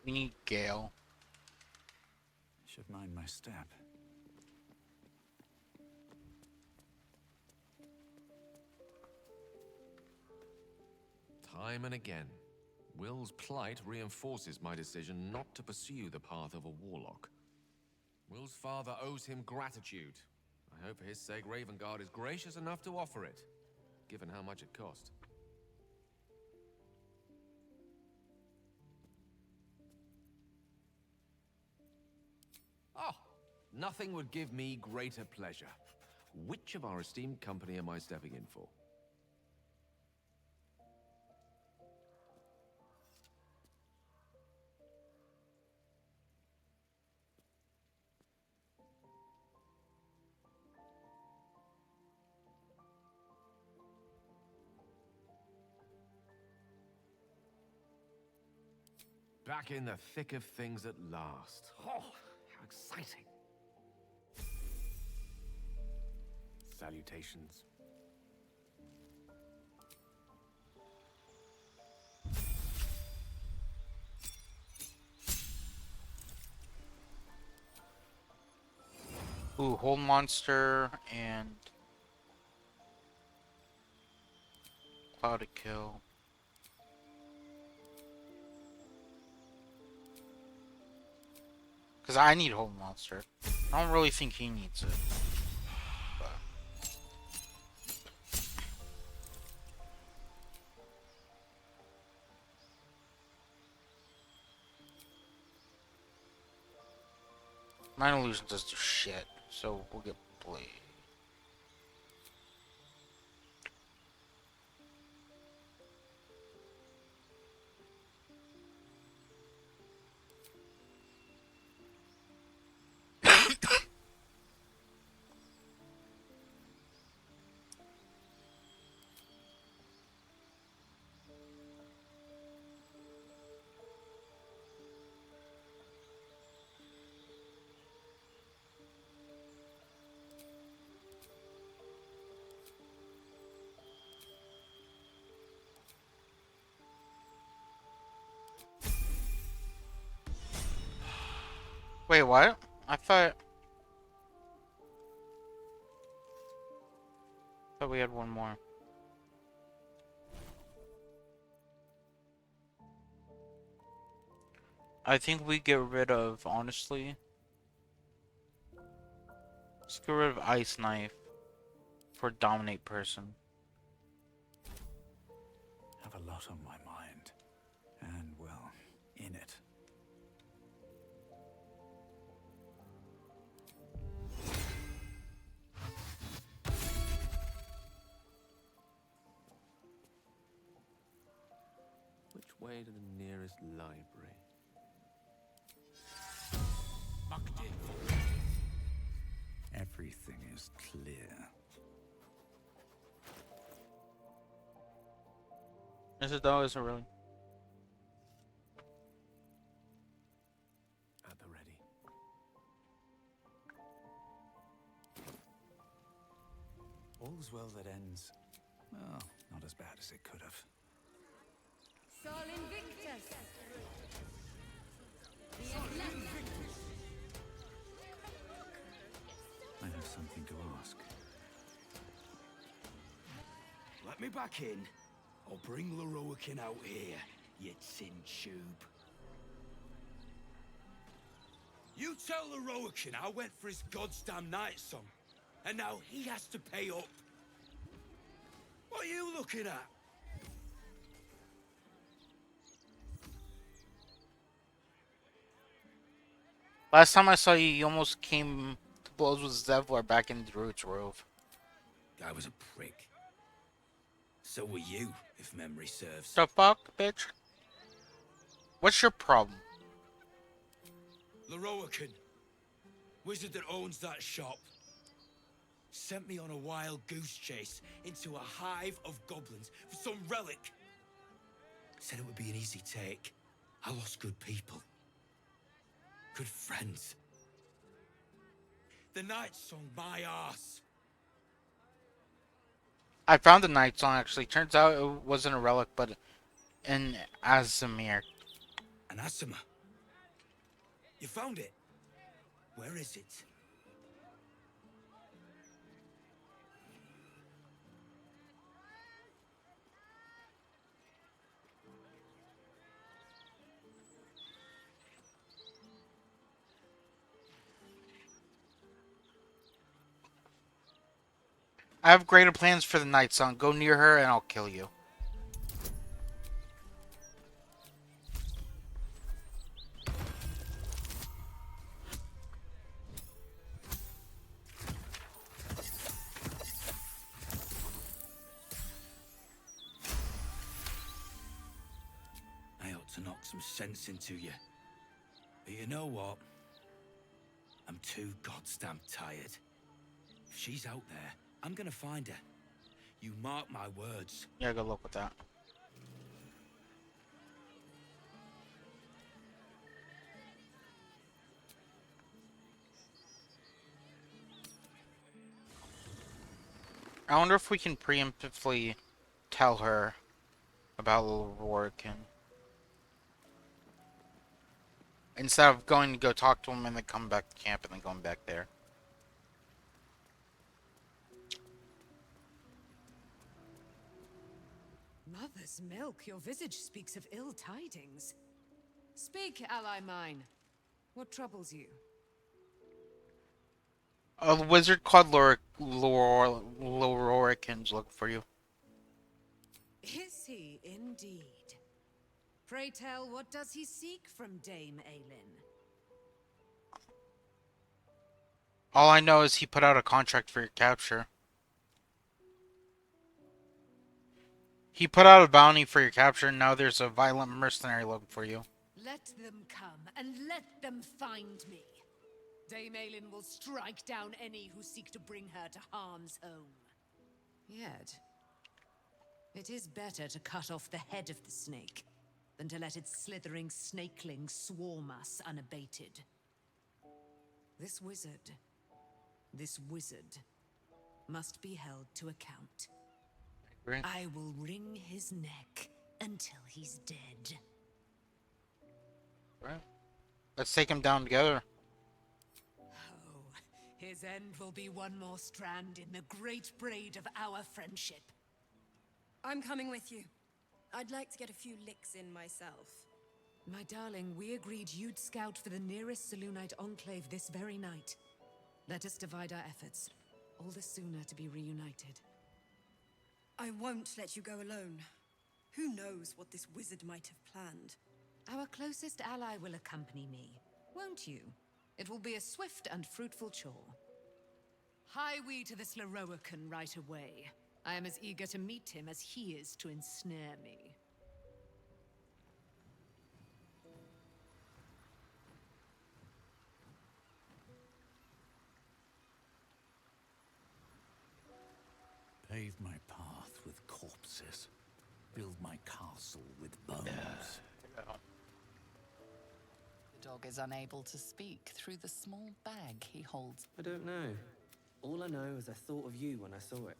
We need Gale. Should mind my step. Time and again, Will's plight reinforces my decision not to pursue the path of a warlock. Will's father owes him gratitude. I hope for his sake Ravengard is gracious enough to offer it, given how much it cost. Oh, nothing would give me greater pleasure. Which of our esteemed company am I stepping in for? Back in the thick of things at last. Oh, how exciting. Salutations. Ooh, whole monster and cloud to kill. Because I need whole monster. I don't really think he needs it. But Mind Illusion does do shit, so we'll get Blade. Wait, what? I thought we had one more. I think we get rid of, honestly. Let's get rid of Ice Knife for Dominate Person. Have a lot on my mind. And, well, in it. Which way to the nearest library? Everything is clear. Is it though? Is it really? At the ready. All's well that ends, well, not as bad as it could have. Sol Invictus. I have something to ask. Let me back in. I'll bring Leroican out here, you tin tube. You tell Leroican I went for his goddamn night song, and now he has to pay up. What are you looking at? Last time I saw you, you almost came to blows with Zevlor back in Druid's Rove. I was a prick. So were you, if memory serves. The fuck, bitch? What's your problem? Leroican, wizard that owns that shop, sent me on a wild goose chase into a hive of goblins for some relic. Said it would be an easy take. I lost good people. Good friends. The night song, my arse. I found the Night Song actually. Turns out it wasn't a relic, but an Azimir. An Asima. You found it? Where is it? I have greater plans for the Night Song. Go near her and I'll kill you. I ought to knock some sense into you. But you know what? I'm too goddamn tired. If she's out there, I'm gonna find her. You mark my words. Yeah, good luck with that. I wonder if we can preemptively tell her about Little Rorican. Instead of going to go talk to him and then come back to camp and then going back there. Mother's milk, your visage speaks of ill tidings. Speak, ally mine. What troubles you? A wizard called Lorican's looking for you. Is he indeed? Pray tell, what does he seek from Dame Aelin? All I know is he put out a contract for your capture. He put out a bounty for your capture, and now there's a violent mercenary looking for you. Let them come, and let them find me. Dame Aelin will strike down any who seek to bring her to harm's home. Yet, it is better to cut off the head of the snake than to let its slithering snakelings swarm us unabated. This wizard must be held to account. Right. I will wring his neck until he's dead. Right. Let's take him down together. Oh, his end will be one more strand in the great braid of our friendship. I'm coming with you. I'd like to get a few licks in myself. My darling, we agreed you'd scout for the nearest Selûnite enclave this very night. Let us divide our efforts, all the sooner to be reunited. I won't let you go alone. Who knows what this wizard might have planned? Our closest ally will accompany me, won't you? It will be a swift and fruitful chore. Hie we to this Lorroakan right away. I am as eager to meet him as he is to ensnare me. Pave my path with corpses. Build my castle with bones. The dog is unable to speak through the small bag he holds. I don't know. All I know is I thought of you when I saw it.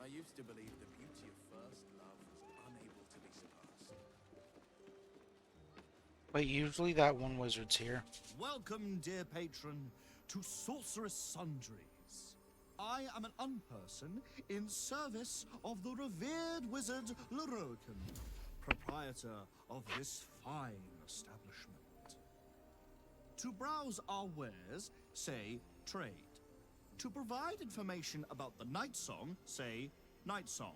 I used to believe the beauty of first love was unable to be surpassed. But usually that one wizard's here. Welcome, dear patron, to Sorceress Sundries. I am an unperson in service of the revered wizard Lorroakan, proprietor of this fine establishment. To browse our wares, say trade. To provide information about the Night Song, say Night Song.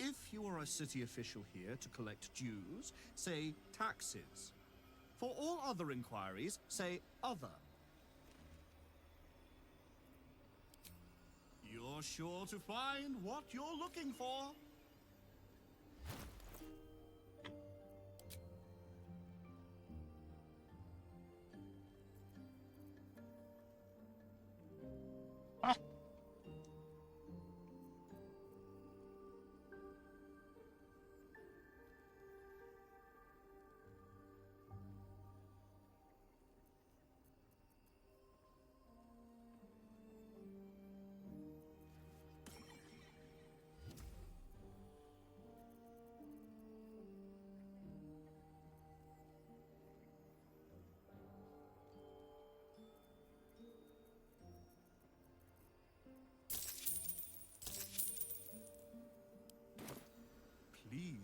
If you are a city official here to collect dues, say taxes. For all other inquiries, say other. You're sure to find what you're looking for.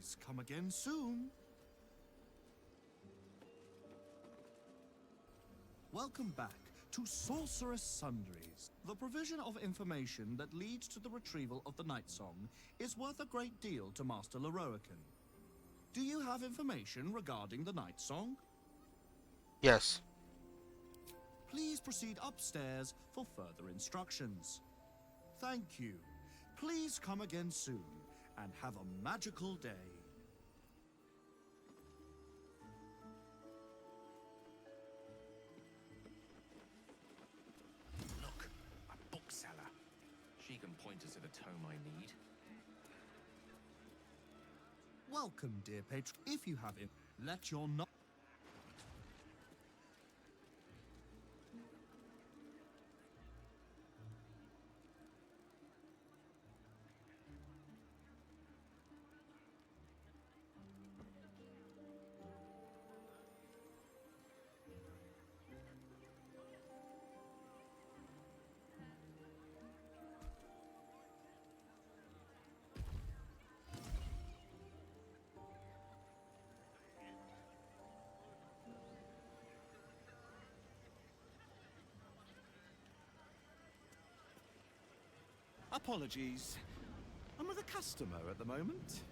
Please come again soon. Welcome back to Sorceress Sundries. The provision of information that leads to the retrieval of the Night Song is worth a great deal to Master Lorroakan. Do you have information regarding the Night Song? Yes. Please proceed upstairs for further instructions. Thank you. Please come again soon and have a magical day. Look, a bookseller. She can point us to the tome I need. Welcome, dear patron. If you have it, let your no- Apologies. I'm with a customer at the moment.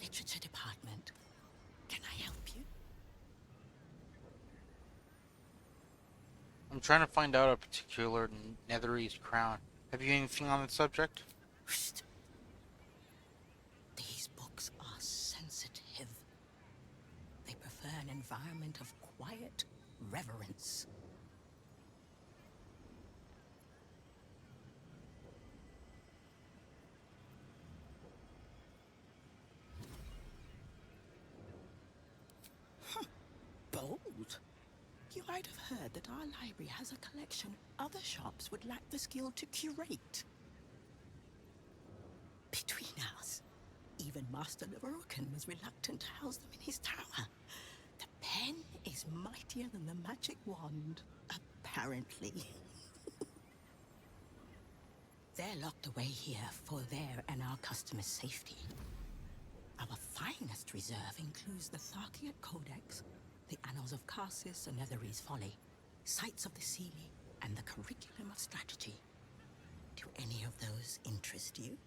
Literature department. Can I help you? I'm trying to find out a particular Netherese crown. Have you anything on the subject? Whoosh. These books are sensitive. They prefer an environment of quiet reverence. Bold. You might have heard that our library has a collection other shops would lack the skill to curate. Between us, even Master Lorroakan was reluctant to house them in his tower. The pen is mightier than the magic wand, apparently. They're locked away here for their and our customers' safety. Our finest reserve includes the Tharkiot Codex, the Annals of Karsus and Netherese Folly, Sights of the Seelie, and the Curriculum of Strategy. Do any of those interest you?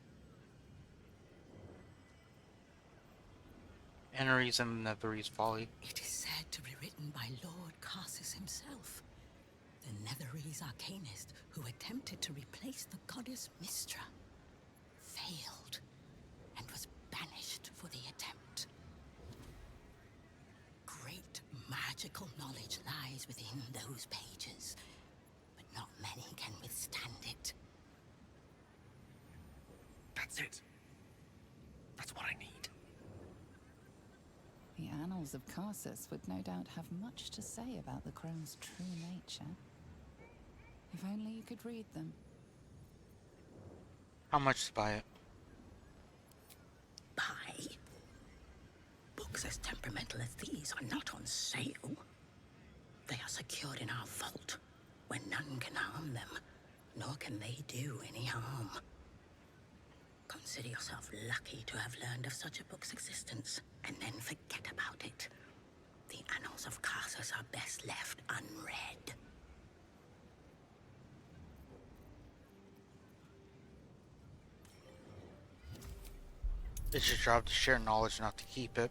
Netherese and Netherese Folly. It is said to be written by Lord Karsus himself, the Netherese arcanist who attempted to replace the goddess Mystra, failed, and was banished for the attempt. Great magical knowledge lies within those pages, but not many can withstand it. That's it. That's what I need. The Annals of Karsus would no doubt have much to say about the crone's true nature. If only you could read them. How much to buy it? Buy? Books as temperamental as these are not on sale. They are secured in our vault, where none can harm them, nor can they do any harm. Consider yourself lucky to have learned of such a book's existence, and then forget about it. The Annals of Karsus are best left unread. It's your job to share knowledge, not to keep it.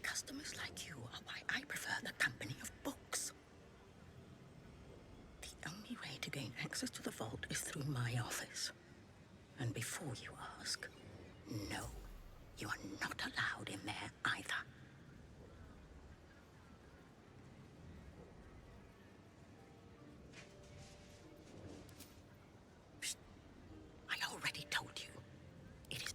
Customers like you are why I prefer the company of books. The only way to gain access to the vault is through my office. And before you ask, no, you are not allowed in there either. Psst. I already told you. It is...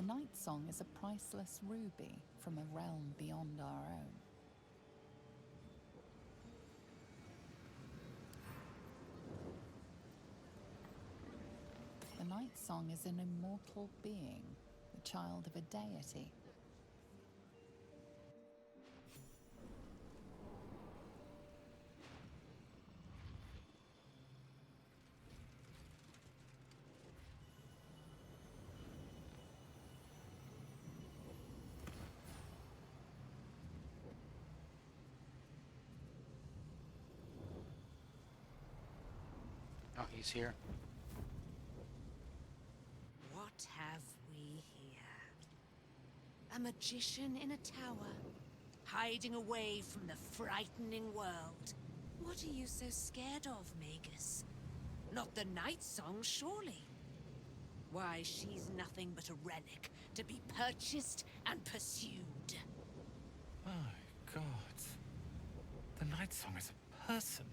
The Night Song is a priceless ruby from a realm beyond our own. The Night Song is an immortal being, the child of a deity. Oh, he's here. What have we here? A magician in a tower, hiding away from the frightening world. What are you so scared of, Magus? Not the Night Song, surely? Why, she's nothing but a relic to be purchased and pursued. My God. The Night Song is a person.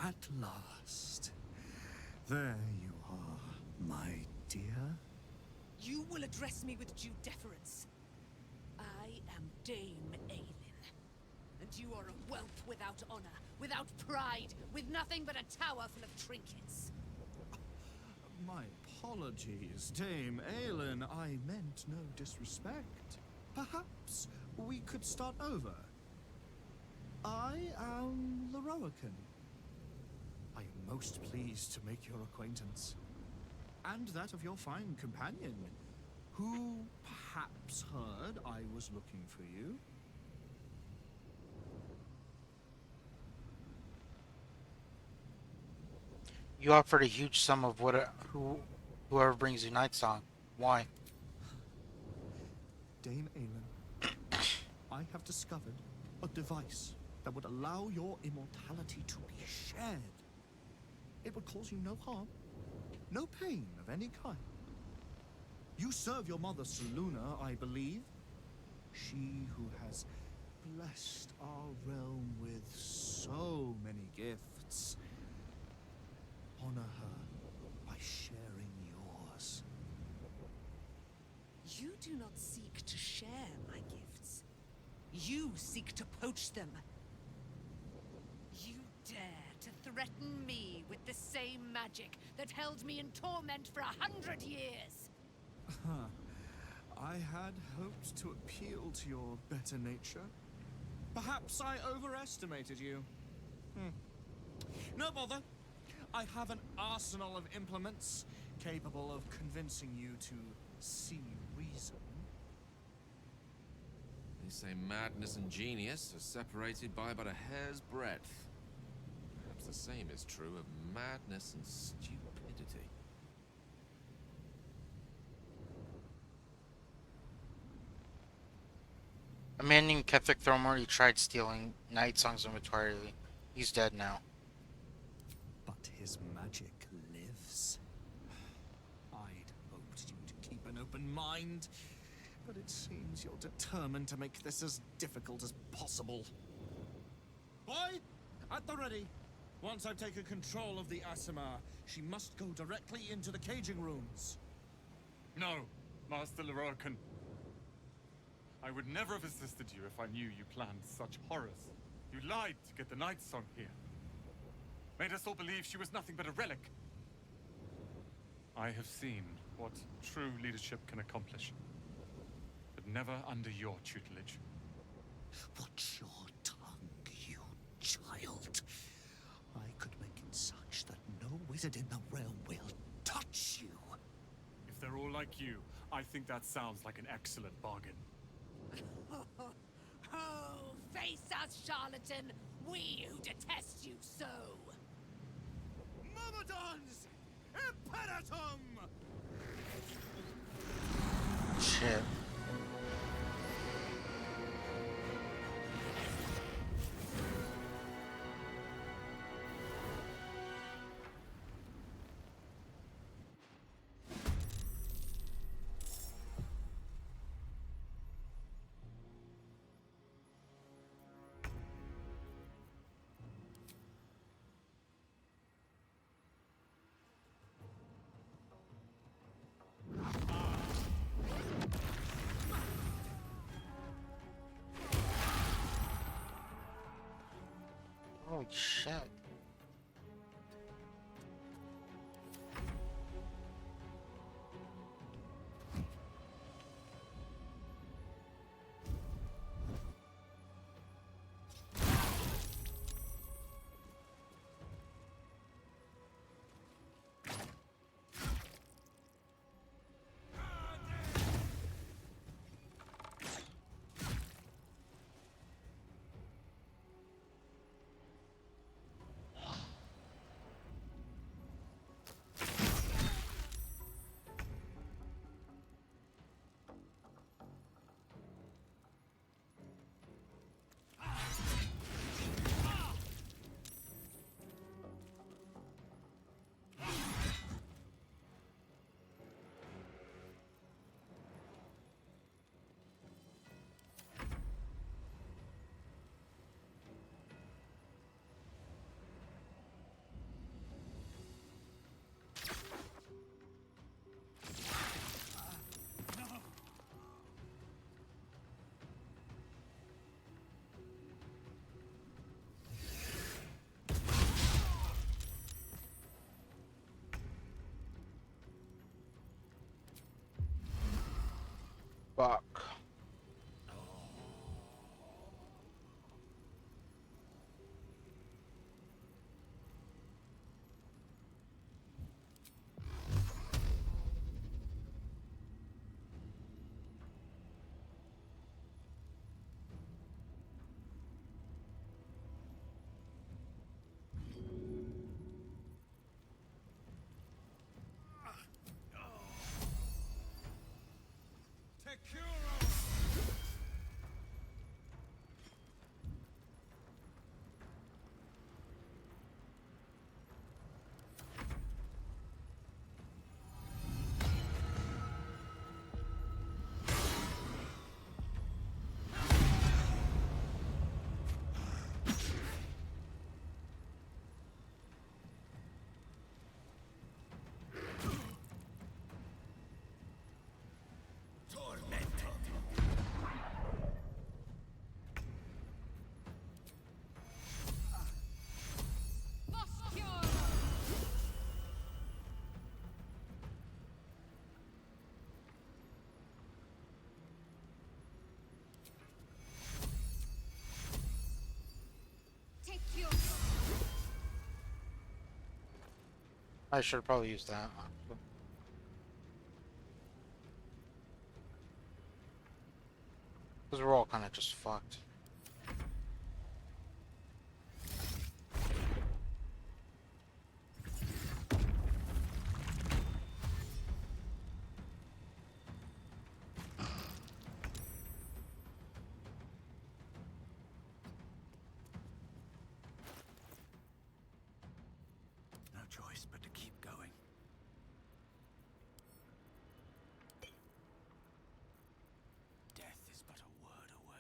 At last. There you are, my dear. You will address me with due deference. I am Dame Aelin, and you are a whelp without honor, without pride, with nothing but a tower full of trinkets. My apologies, Dame Aelin. I meant no disrespect. Perhaps we could start over. I am Lorroakan. I am most pleased to make your acquaintance. And that of your fine companion, who perhaps heard I was looking for you. You offered a huge sum of whoever brings you Night Song. Why? Dame Aelin, I have discovered a device that would allow your immortality to be shared. It would cause you no harm, no pain of any kind. You serve your mother, Seluna, I believe. She who has blessed our realm with so many gifts. Honor her by sharing yours. You do not seek to share my gifts. You seek to poach them. You dare to threaten me with the same magic that held me in torment for 100 years. I had hoped to appeal to your better nature. Perhaps I overestimated you. No bother. I have an arsenal of implements capable of convincing you to see reason. They say madness and genius are separated by but a hair's breadth. Perhaps the same is true of madness and stupidity. A man named Ketheric Thormor tried stealing Night Song's inventory. He's dead now. But his magic lives. I'd hoped you'd keep an open mind, but it seems you're determined to make this as difficult as possible. Boy, at the ready. Once I've taken control of the Aasimar, she must go directly into the caging rooms. No, Master Lorroakan. I would never have assisted you if I knew you planned such horrors. You lied to get the Night Song here. Made us all believe she was nothing but a relic. I have seen what true leadership can accomplish. But never under your tutelage. Watch your tongue, you child. I could make it such that no wizard in the realm will touch you. If they're all like you, I think that sounds like an excellent bargain. Oh, face us, charlatan! We who detest you so! Myrmidons! Imperatum! Shit. Holy shit. Fuck. I should probably use that. Because we're all kind of just fucked. No choice but to keep going. Death is but a word away.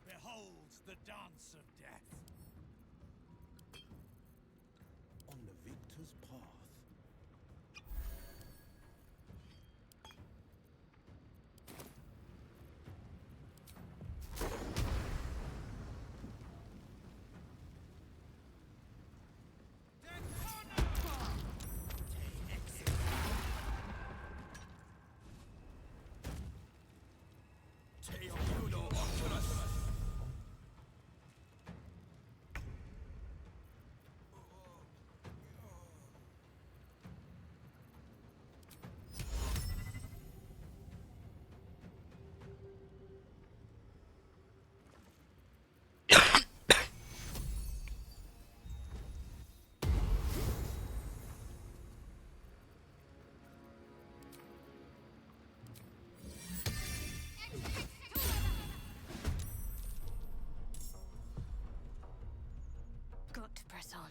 Behold the dance of death. On the victor's path. Got to press on.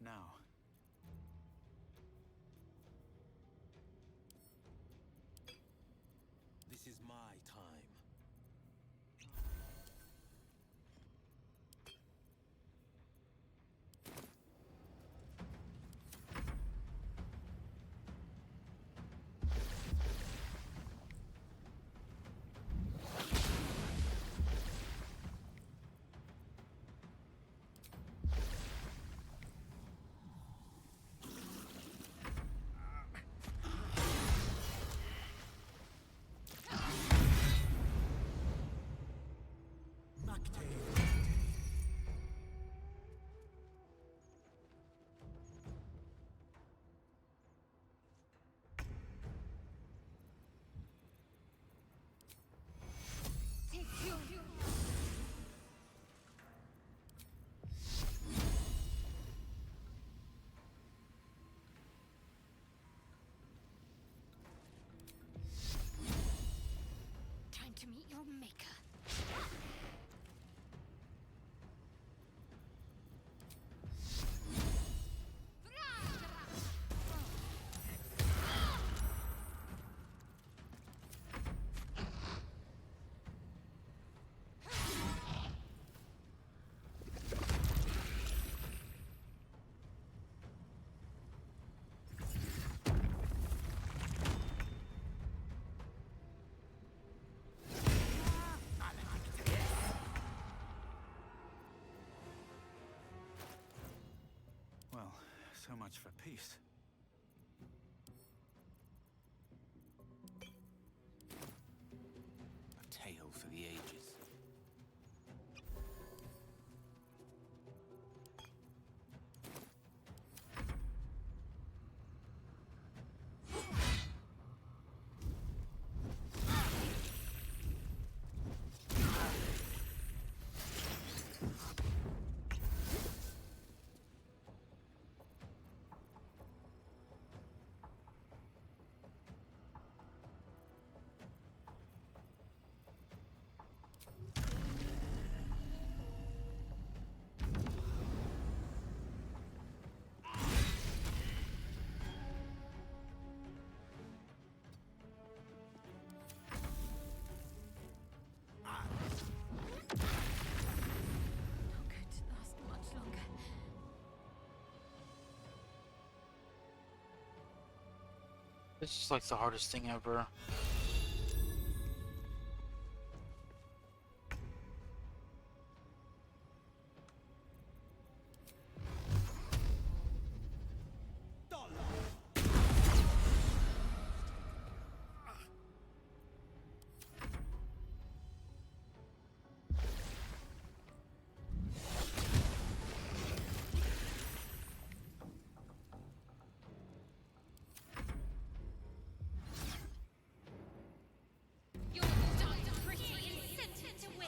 now? This is my time. Time to meet your maker. Well, so much for peace. A tale for the ages. Not going to last much longer. This is like the hardest thing ever. You'll die pretty and sent to win.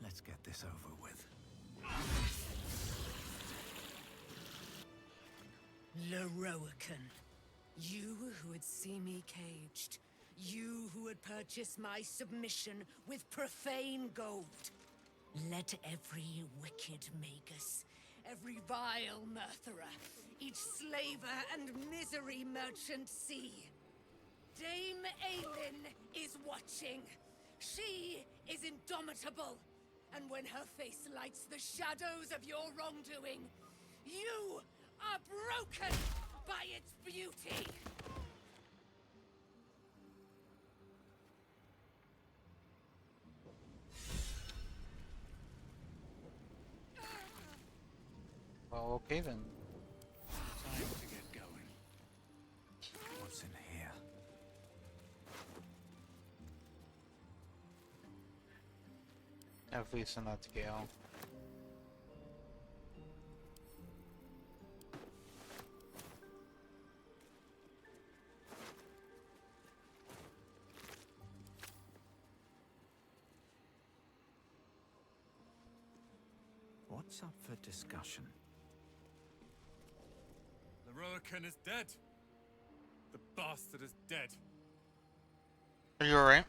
Let's get this over with. Leroican, you who would see me caged, you who would purchase my submission with profane gold. Let every wicked magus, every vile murtherer, each slaver and misery merchant see. Dame Aelin is watching. She is indomitable. And when her face lights the shadows of your wrongdoing, you are broken by its beauty. Well, okay then. Time to get going. What's in here? At least send that to Gale. What's up for discussion? Lorroakan is dead. The bastard is dead. Are you alright?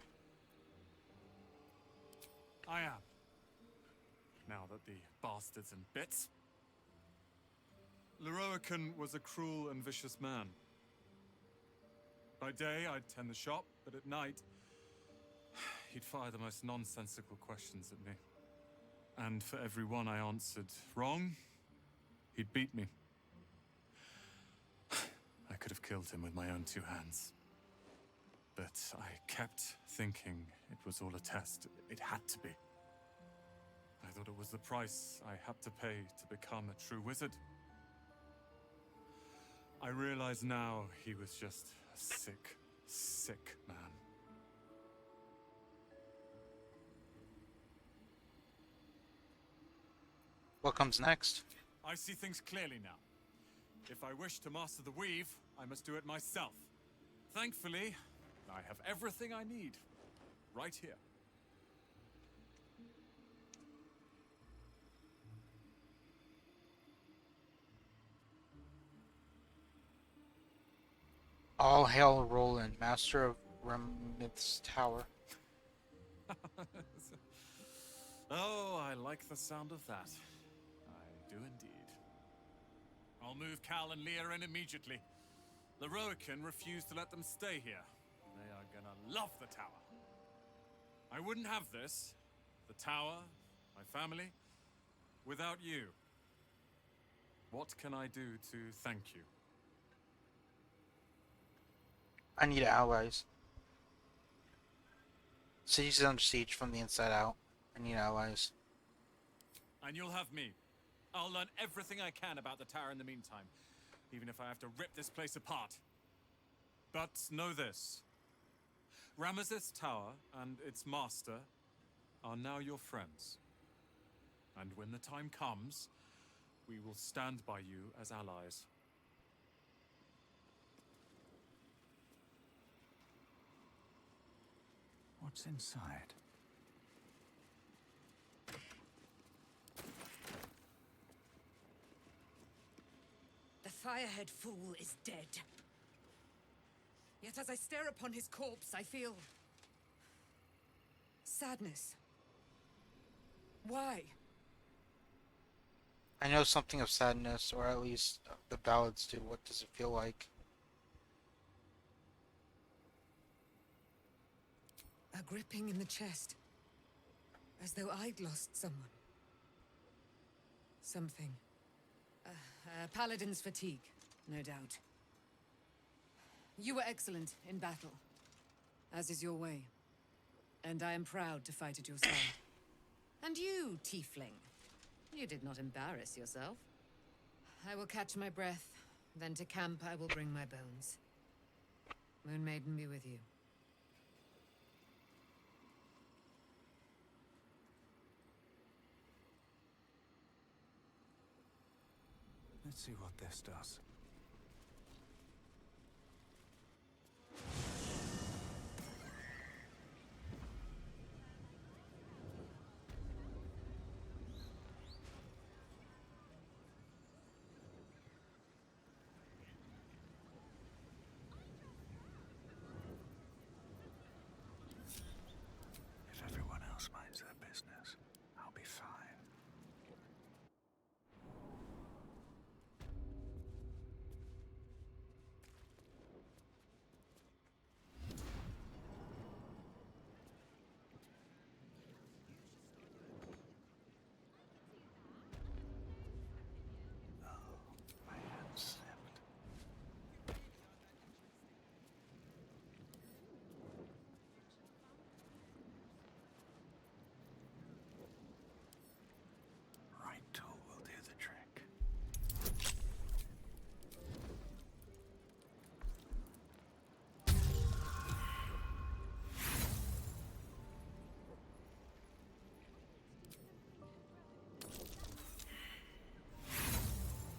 I am. Now that the bastard's in bits. Lorroakan was a cruel and vicious man. By day, I'd tend the shop, but at night, he'd fire the most nonsensical questions at me. And for every one I answered wrong, he'd beat me. I could have killed him with my own two hands. But I kept thinking it was all a test. It had to be. I thought it was the price I had to pay to become a true wizard. I realize now he was just a sick, sick man. What comes next? I see things clearly now. If I wish to master the weave, I must do it myself. Thankfully, I have everything I need right here. All hail Roland, master of Remith's tower. Oh, I like the sound of that. I do indeed. I'll move Cal and Leah in immediately. Lorroakan refused to let them stay here. They are gonna love the tower. I wouldn't have this, the tower, my family, without you. What can I do to thank you? I need allies. City's under siege from the inside out. I need allies. And you'll have me. I'll learn everything I can about the tower in the meantime, even if I have to rip this place apart. But know this. Ramesses Tower and its master are now your friends. And when the time comes, we will stand by you as allies. What's inside? The Firehead fool is dead. Yet as I stare upon his corpse, I feel sadness. Why? I know something of sadness, or at least the ballads do. What does it feel like? A gripping in the chest. As though I'd lost someone. Something. Paladin's fatigue, no doubt. You were excellent in battle, as is your way. And I am proud to fight at your side. And you, tiefling, you did not embarrass yourself. I will catch my breath, then to camp I will bring my bones. Moon Maiden be with you. Let's see what this does. If everyone else minds their business, I'll be fine.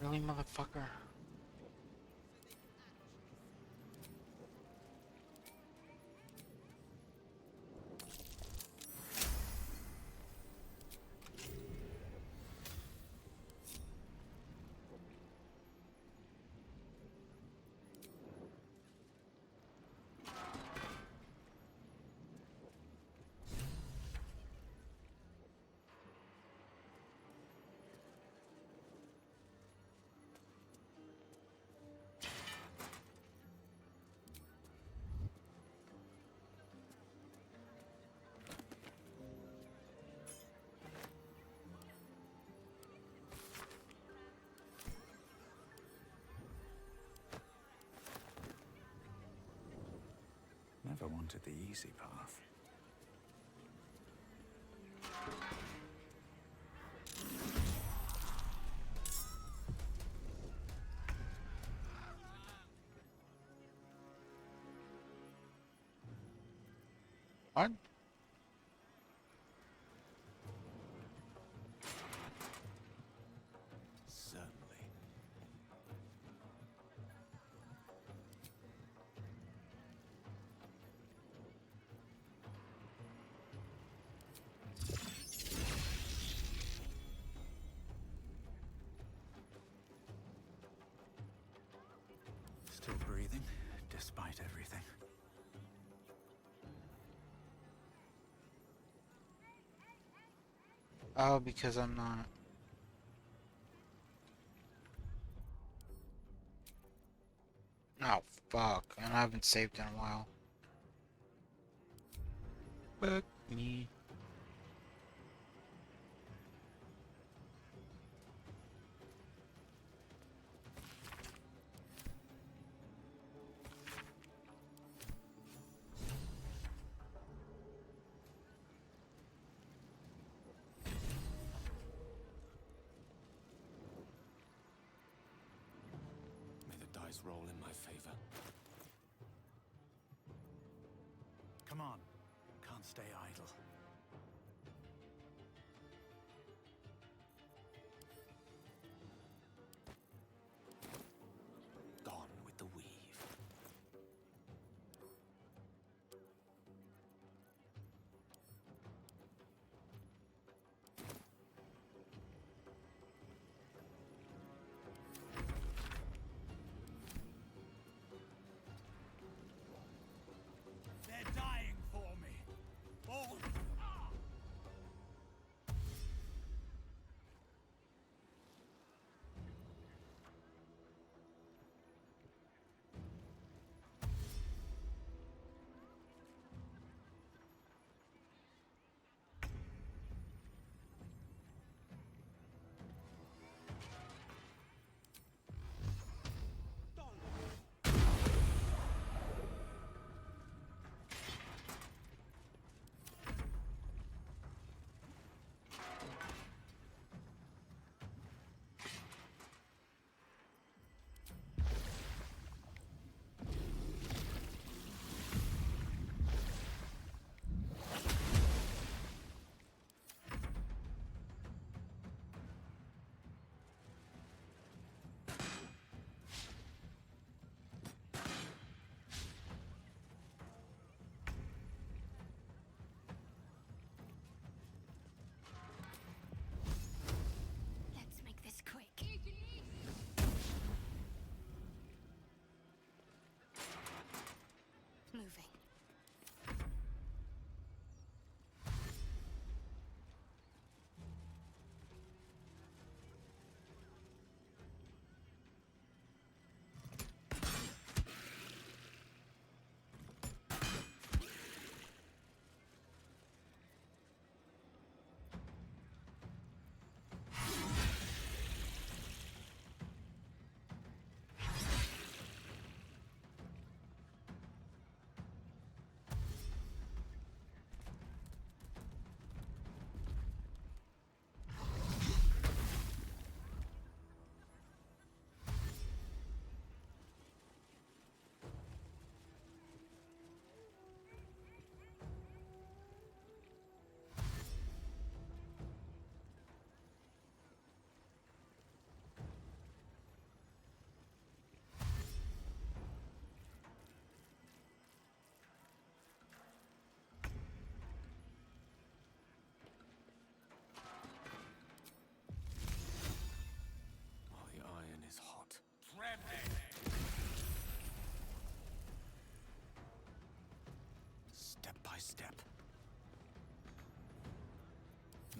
Really, motherfucker? Never wanted the easy path. What? Certainly. Still breathing, despite everything. Oh, because I'm not. Oh, fuck. And I haven't saved in a while. Fuck me. May the dice roll in my favor. Come on. Can't stay idle. Gone with the weave. They're dying for me. All of them.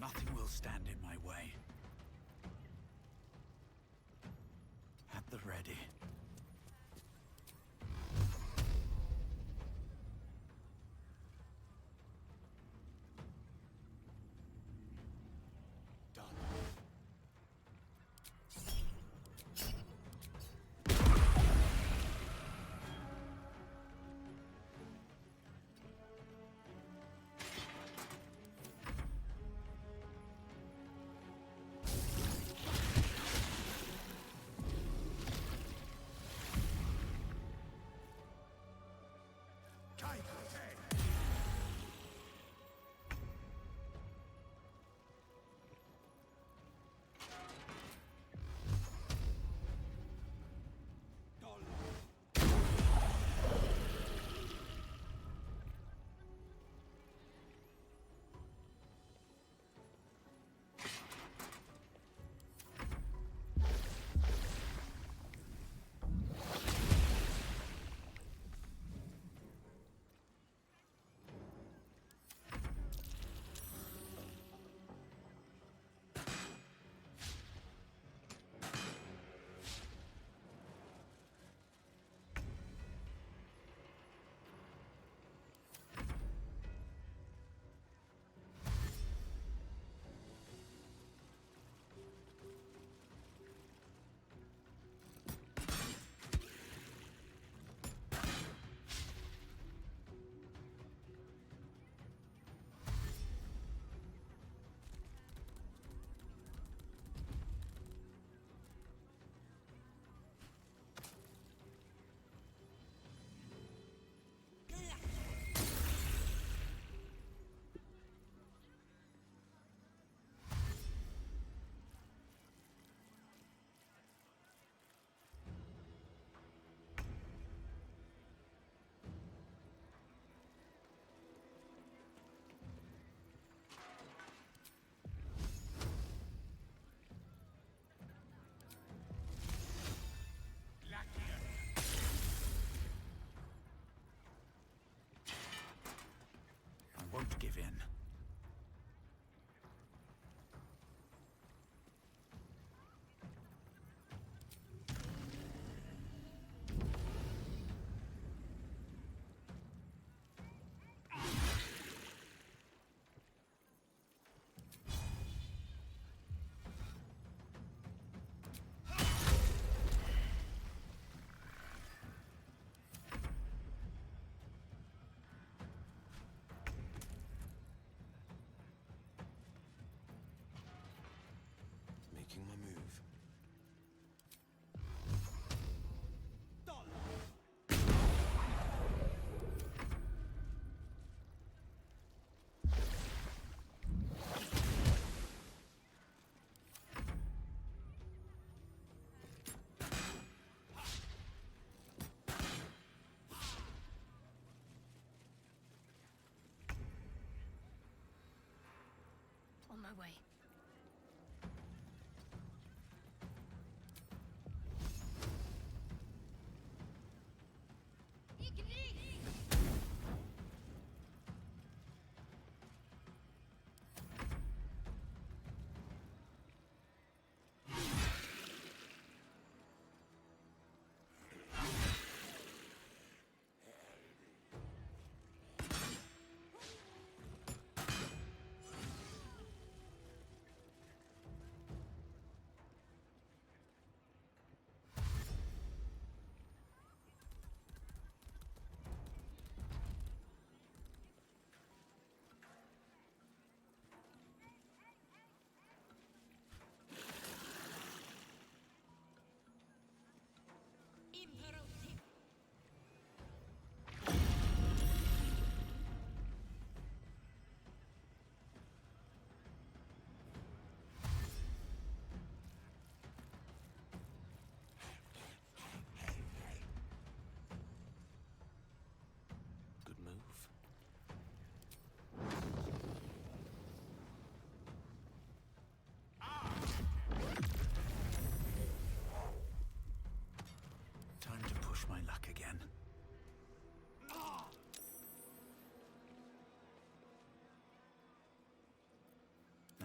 Nothing will stand in my way. At the ready. I won't give in. Making my move. On my way.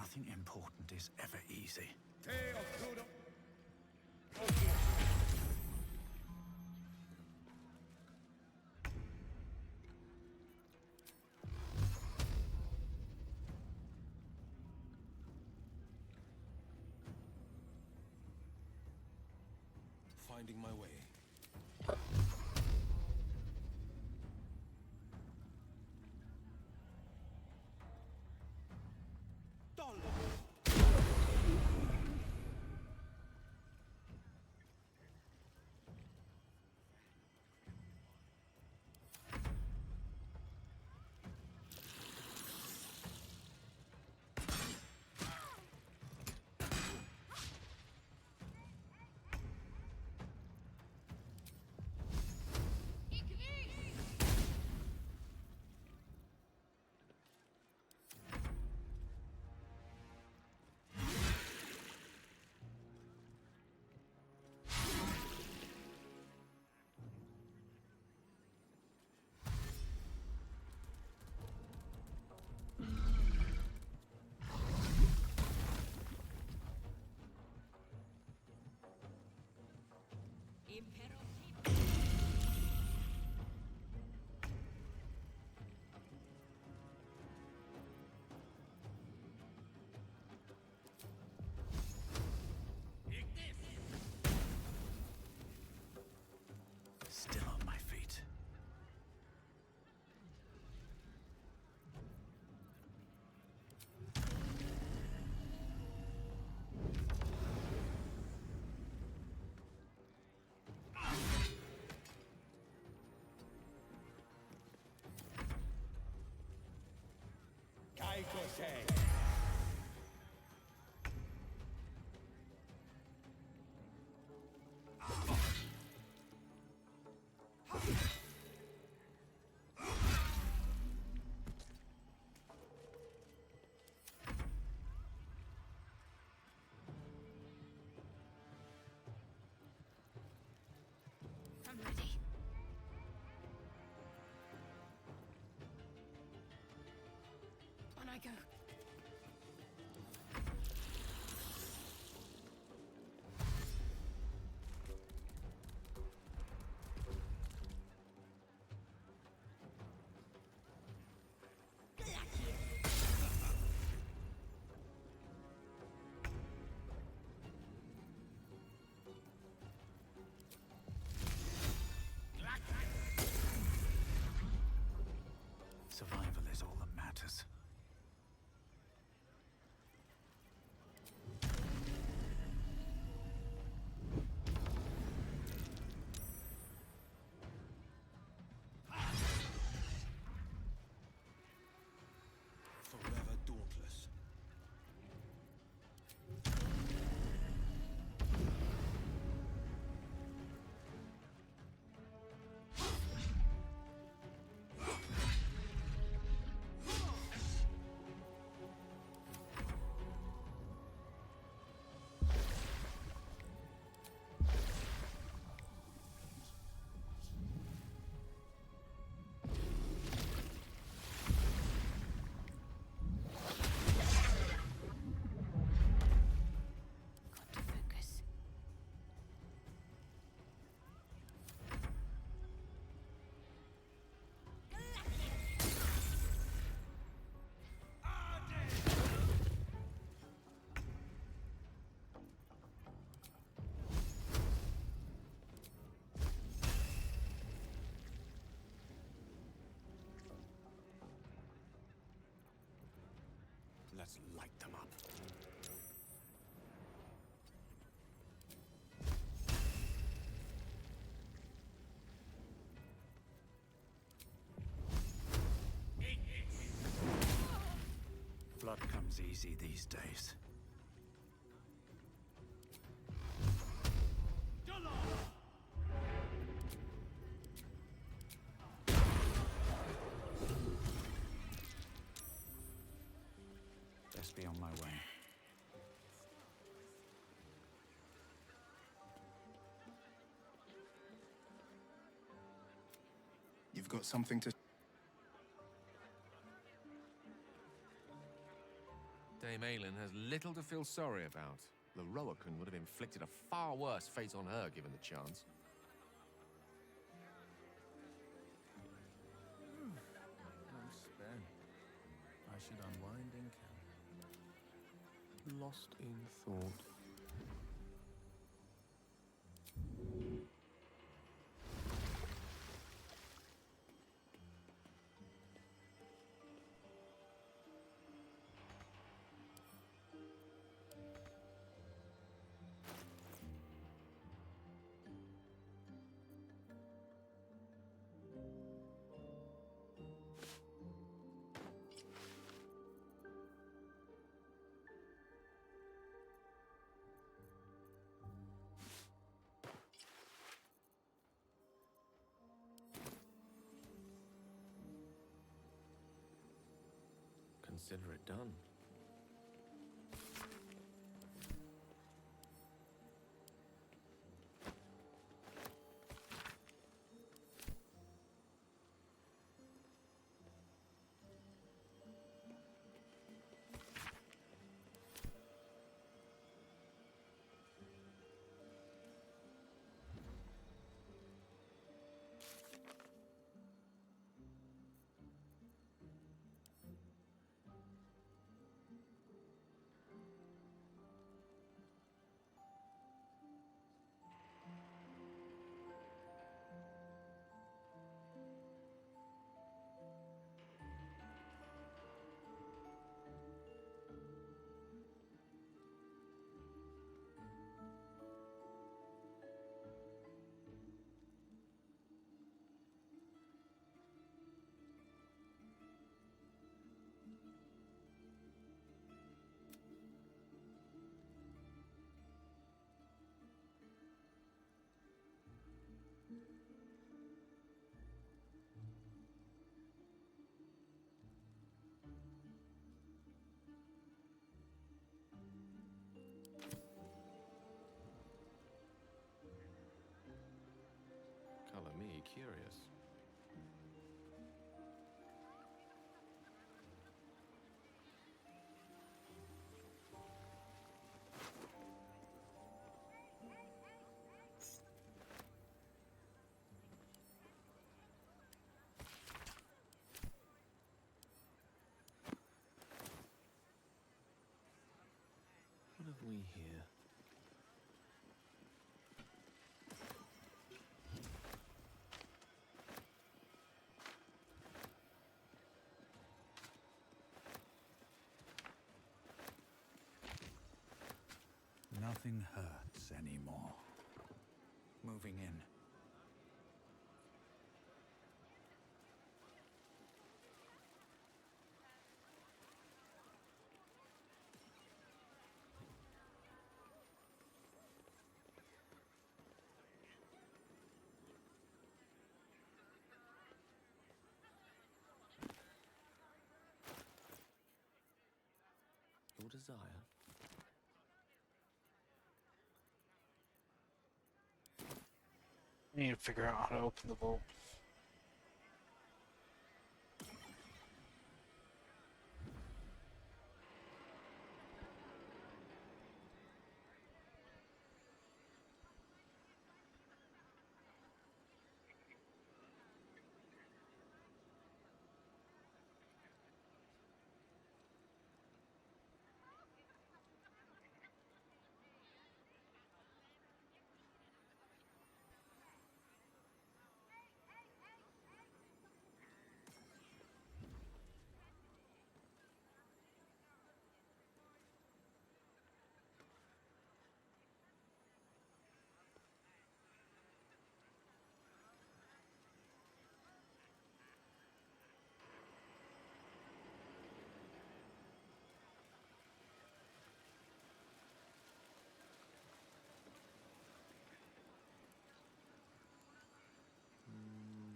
Nothing important is ever easy. Finding my way. Still on my feet. I'm ready. On I go. Survival is all that matters. Forever dauntless. Got to focus. Let's light them up. Blood comes easy these days. Best be on my way. You've got something to... Dame Aylin little to feel sorry about. Lorroakan would have inflicted a far worse fate on her given the chance. I'm spent. I should unwind in camp. Lost in thought. Consider it done. Color me curious. What have we here? Nothing hurts anymore. Moving in. Your desire? I need to figure out how to open the vault.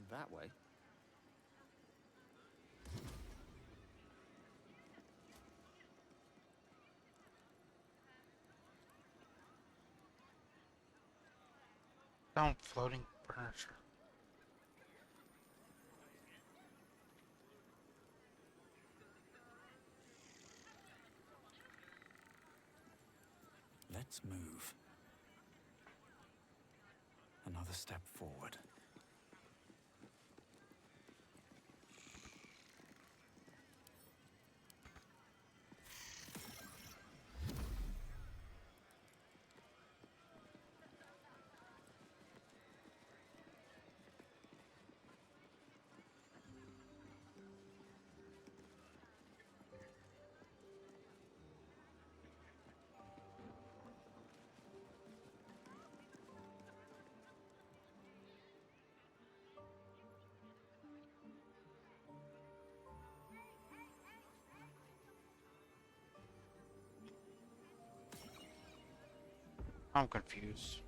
That way? Found floating furniture. Let's move. Another step forward. I'm confused.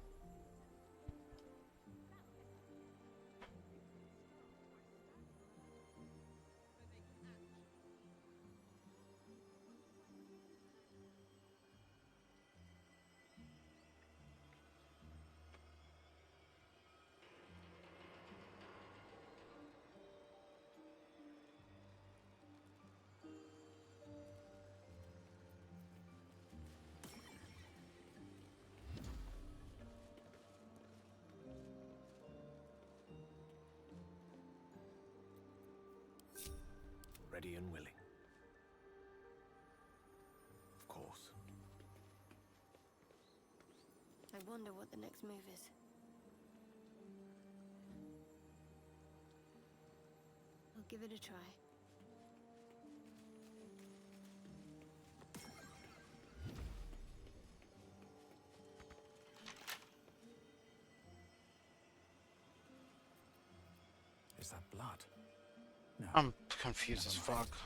Ready and willing. Of course. I wonder what the next move is. I'll give it a try. Is that blood? No. I'm confused as Never mind. fuck.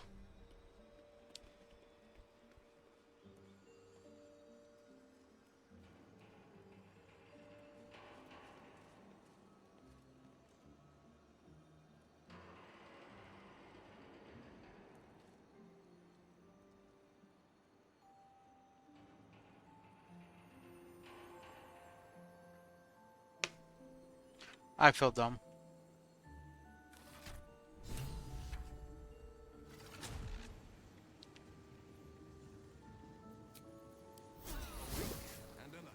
I feel dumb. And alert.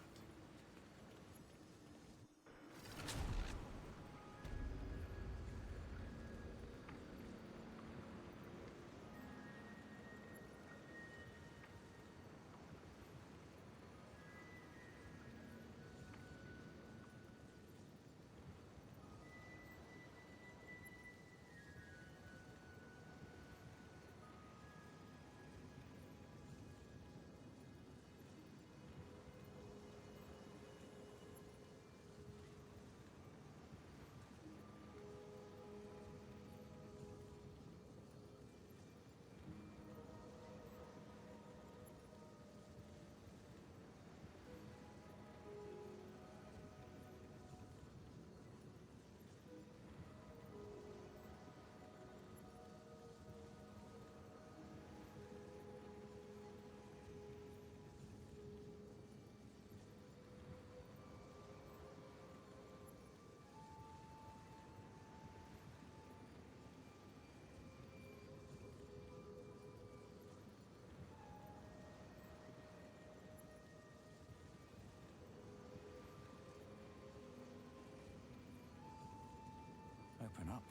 Open up.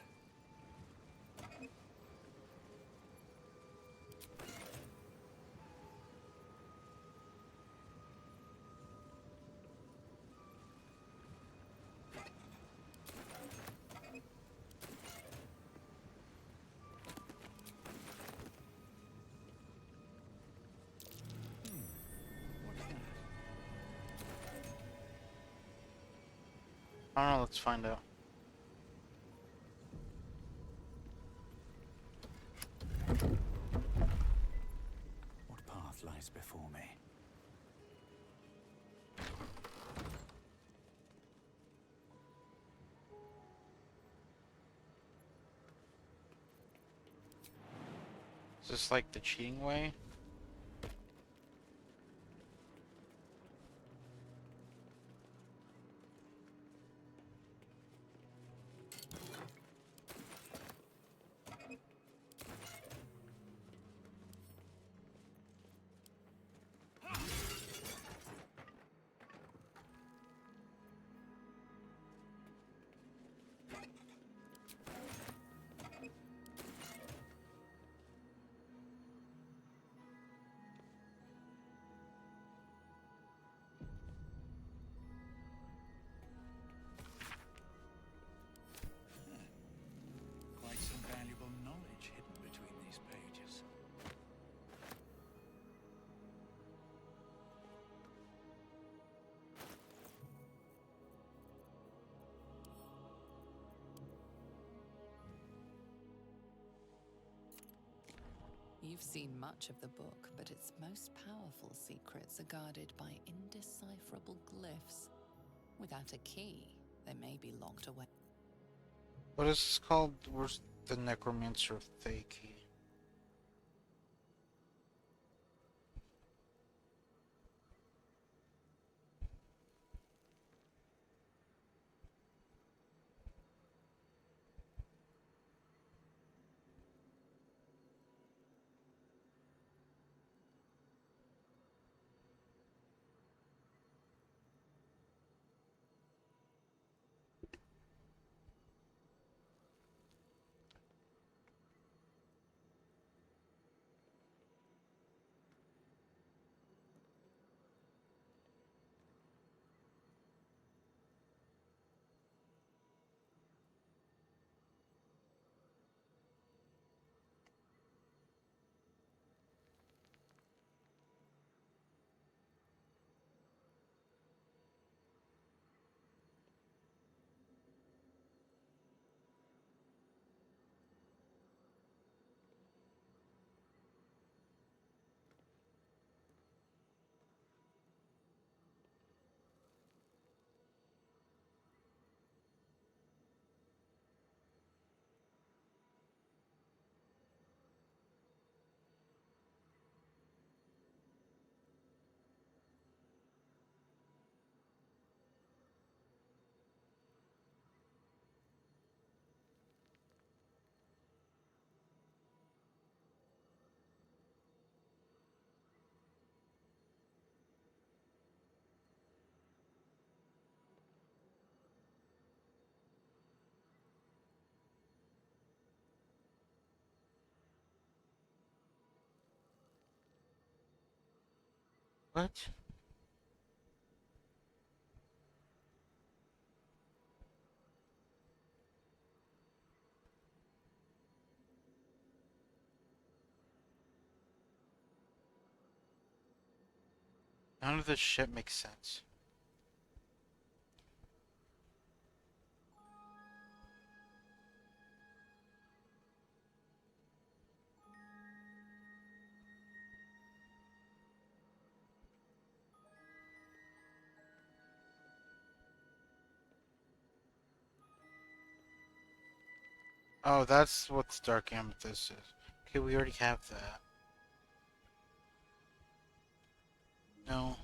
What's that? I don't know, let's find out. What path lies before me? Is this like the cheating way? You've seen much of the book, but its most powerful secrets are guarded by indecipherable glyphs. Without a key, they may be locked away. What is this called? Where's the Necromancer of Thaki? What? None of this shit makes sense. Oh, that's what the Dark Amethyst is. Okay, we already have that. No.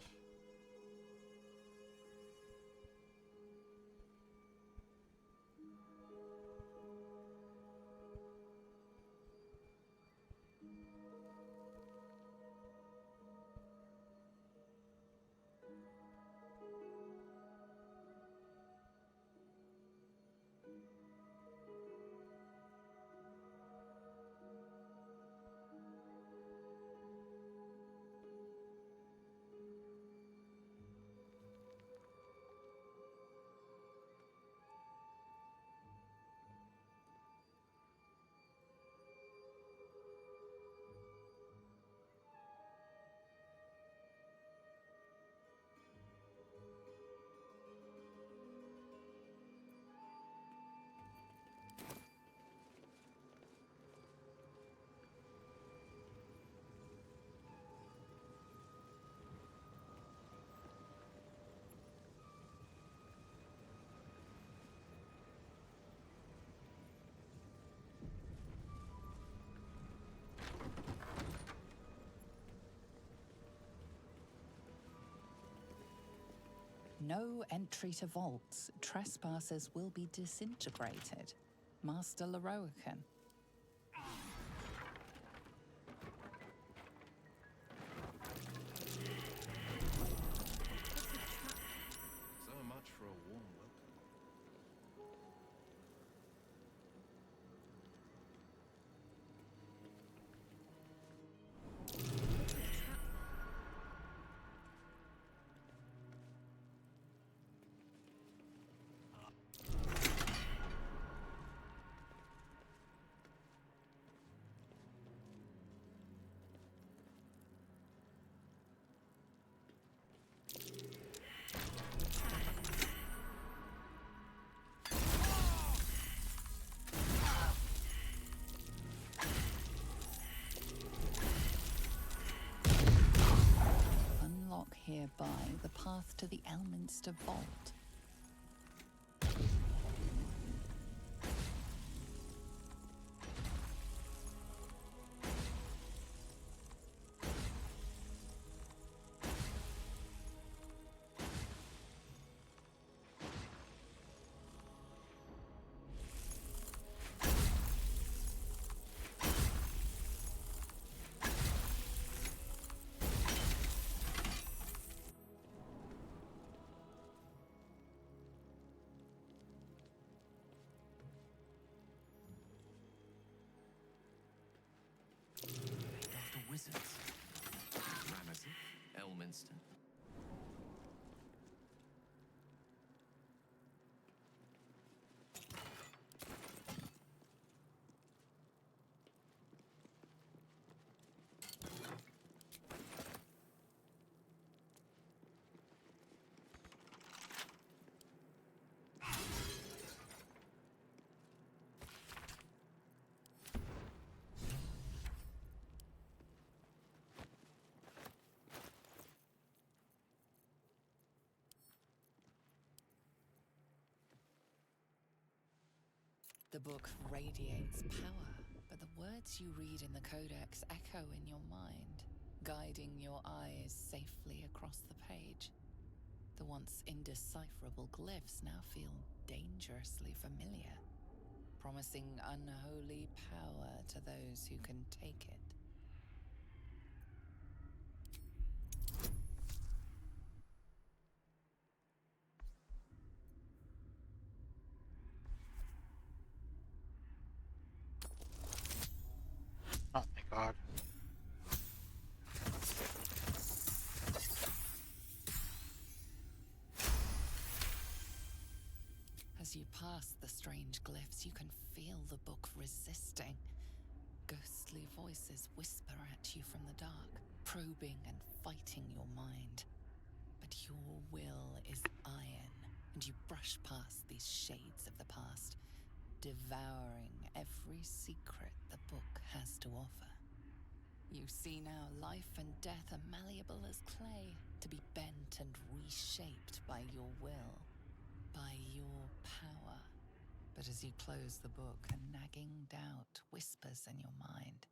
No entry to vaults. Trespassers will be disintegrated. Master Leroican. So much for a warm welcome. path to the Elminster Vault. After wizards. Ramazith, Elminster. The book radiates power, but the words you read in the Codex echo in your mind, guiding your eyes safely across the page. The once indecipherable glyphs now feel dangerously familiar, promising unholy power to those who can take it. Oh my god. As you pass the strange glyphs, you can feel the book resisting. Ghostly voices whisper at you from the dark, probing and fighting your mind. But your will is iron, and you brush past these shades of the past, devouring every secret the book has to offer. You see now life and death are malleable as clay, to be bent and reshaped by your will, by your power. But as you close the book, a nagging doubt whispers in your mind.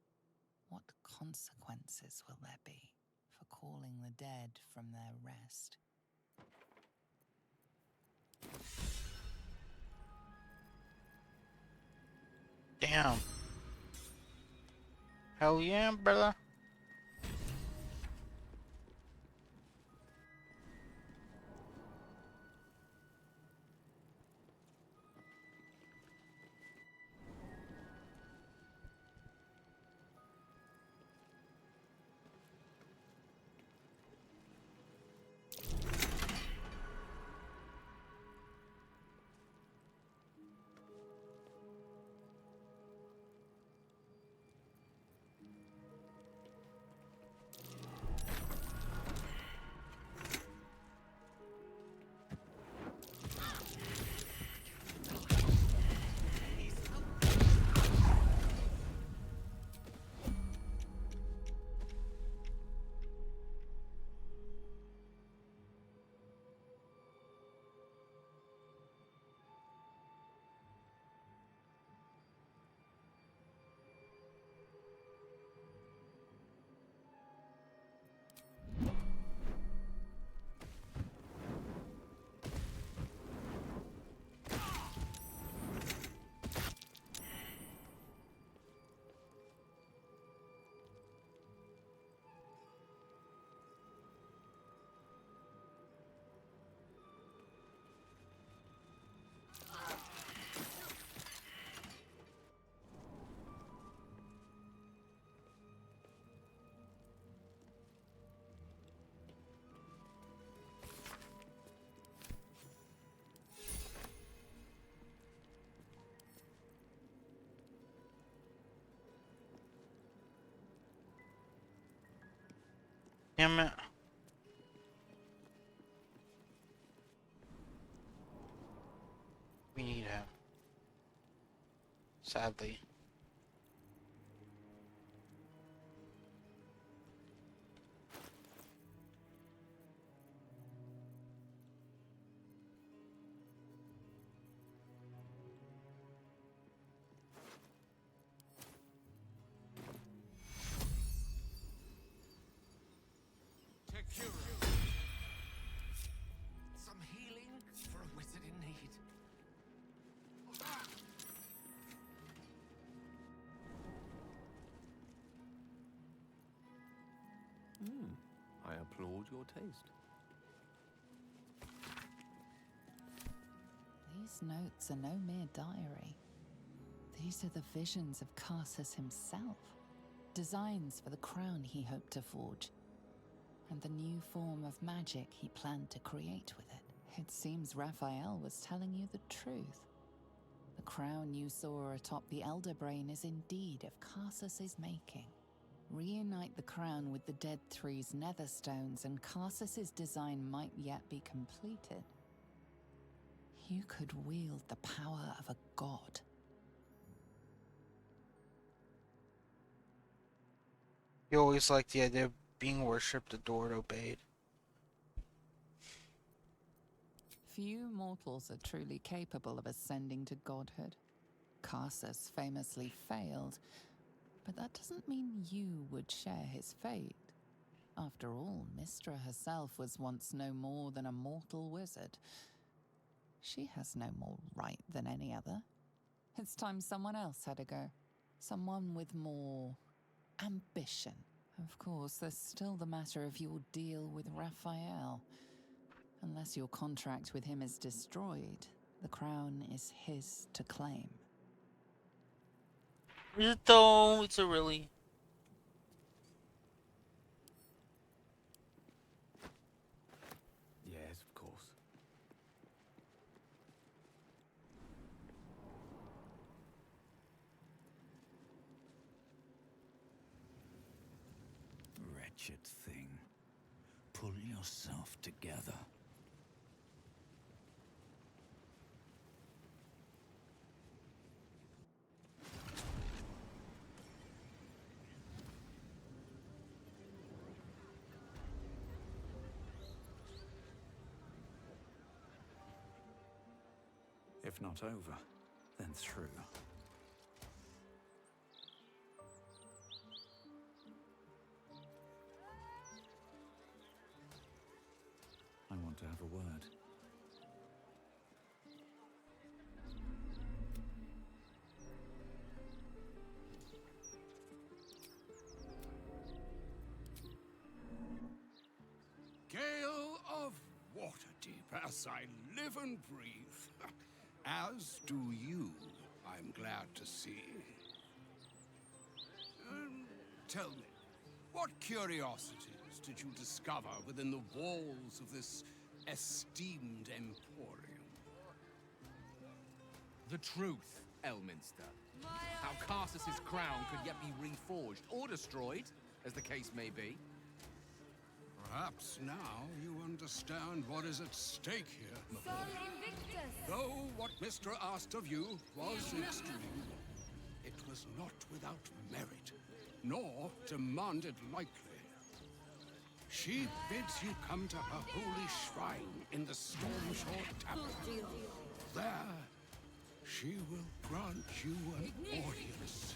What consequences will there be for calling the dead from their rest? Damn. Hell yeah, brother. Damn it. We need him. Sadly. Some healing for a wizard in need. I applaud your taste. These notes are no mere diary. These are the visions of Carsus himself. Designs for the crown he hoped to forge. And the new form of magic he planned to create with it. It seems Raphael was telling you the truth. The crown you saw atop the Elder Brain is indeed of Carsus's making. Reunite the crown with the Dead Three's netherstones and Carsus's design might yet be completed. You could wield the power of a god. You always liked the idea of being worshipped, adored, obeyed. Few mortals are truly capable of ascending to godhood. Carsus famously failed, but that doesn't mean you would share his fate. After all, Mystra herself was once no more than a mortal wizard. She has no more right than any other. It's time someone else had a go. Someone with more ambition. Of course, there's still the matter of your deal with Raphael. Unless your contract with him is destroyed, the crown is his to claim. Is it though? It's a really... Yes, of course. Wretched thing. Pull yourself together. If not over, then through. I want to have a word. Gale of Waterdeep, as I live and breathe. As do you, I'm glad to see. Tell me, what curiosities did you discover within the walls of this esteemed emporium? The truth, Elminster. How Carsus's crown could yet be reforged or destroyed, as the case may be. Perhaps now you understand what is at stake here, my boy. Though what Mystra asked of you was extreme, it was not without merit, nor demanded lightly. She bids you come to her holy shrine in the Stormshore Tavern. There, she will grant you an audience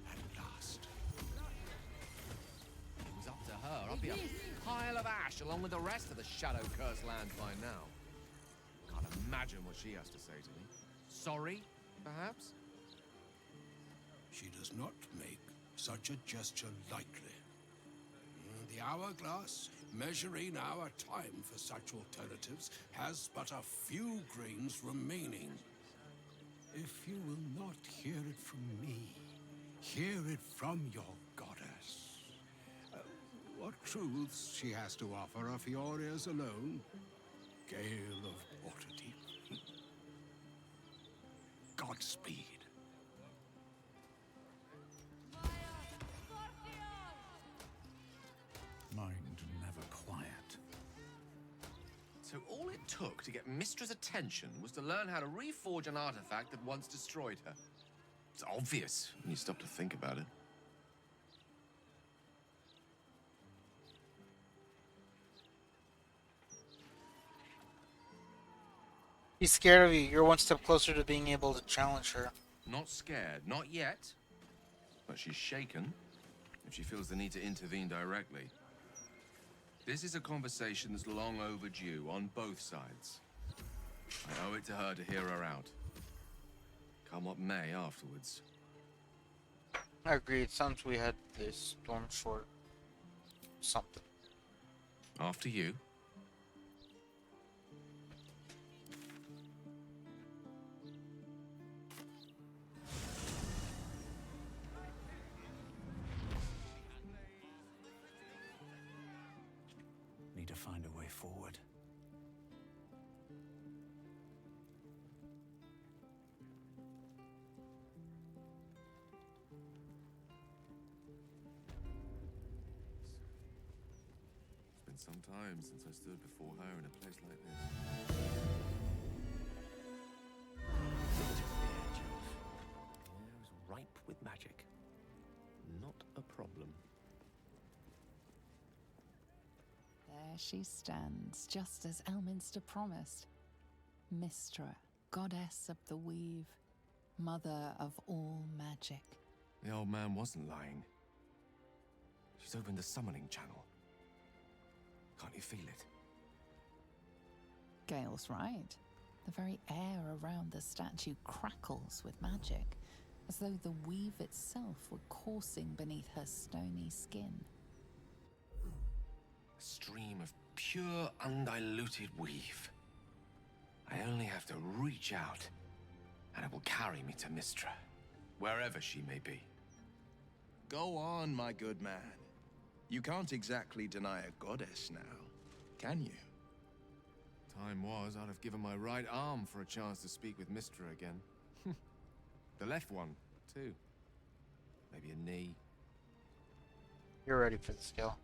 at last. It was up to her. I'd be a pile of ash along with the rest of the shadow-cursed lands by now. Can't imagine what she has to say to me. Sorry, perhaps? She does not make such a gesture lightly. The hourglass, measuring our time for such alternatives, has but a few grains remaining. If you will not hear it from me, hear it from your goddess. What truths she has to offer are for your ears alone. Gale of Waterdeep. Godspeed. Mind never quiet. So all it took to get Mystra's attention was to learn how to reforge an artifact that once destroyed her. It's obvious when you stop to think about it. He's scared of you. You're one step closer to being able to challenge her. Not scared, not yet. But she's shaken if she feels the need to intervene directly. This is a conversation that's long overdue on both sides. I owe it to her to hear her out. Come what may afterwards. I agree. It sounds we had this storm short something. After you. Need to find a way forward. It's been some time since I stood before her in a place like this. Air is ripe with magic. Not a problem. There she stands, just as Elminster promised. Mystra, goddess of the weave, mother of all magic. The old man wasn't lying. She's opened the summoning channel. Can't you feel it? Gale's right. The very air around the statue crackles with magic, as though the weave itself were coursing beneath her stony skin. A stream of pure, undiluted weave. I only have to reach out, and it will carry me to Mystra, wherever she may be. Go on, my good man. You can't exactly deny a goddess now, can you? Time was, I'd have given my right arm for a chance to speak with Mystra again. The left one, too. Maybe a knee. You're ready for the skill.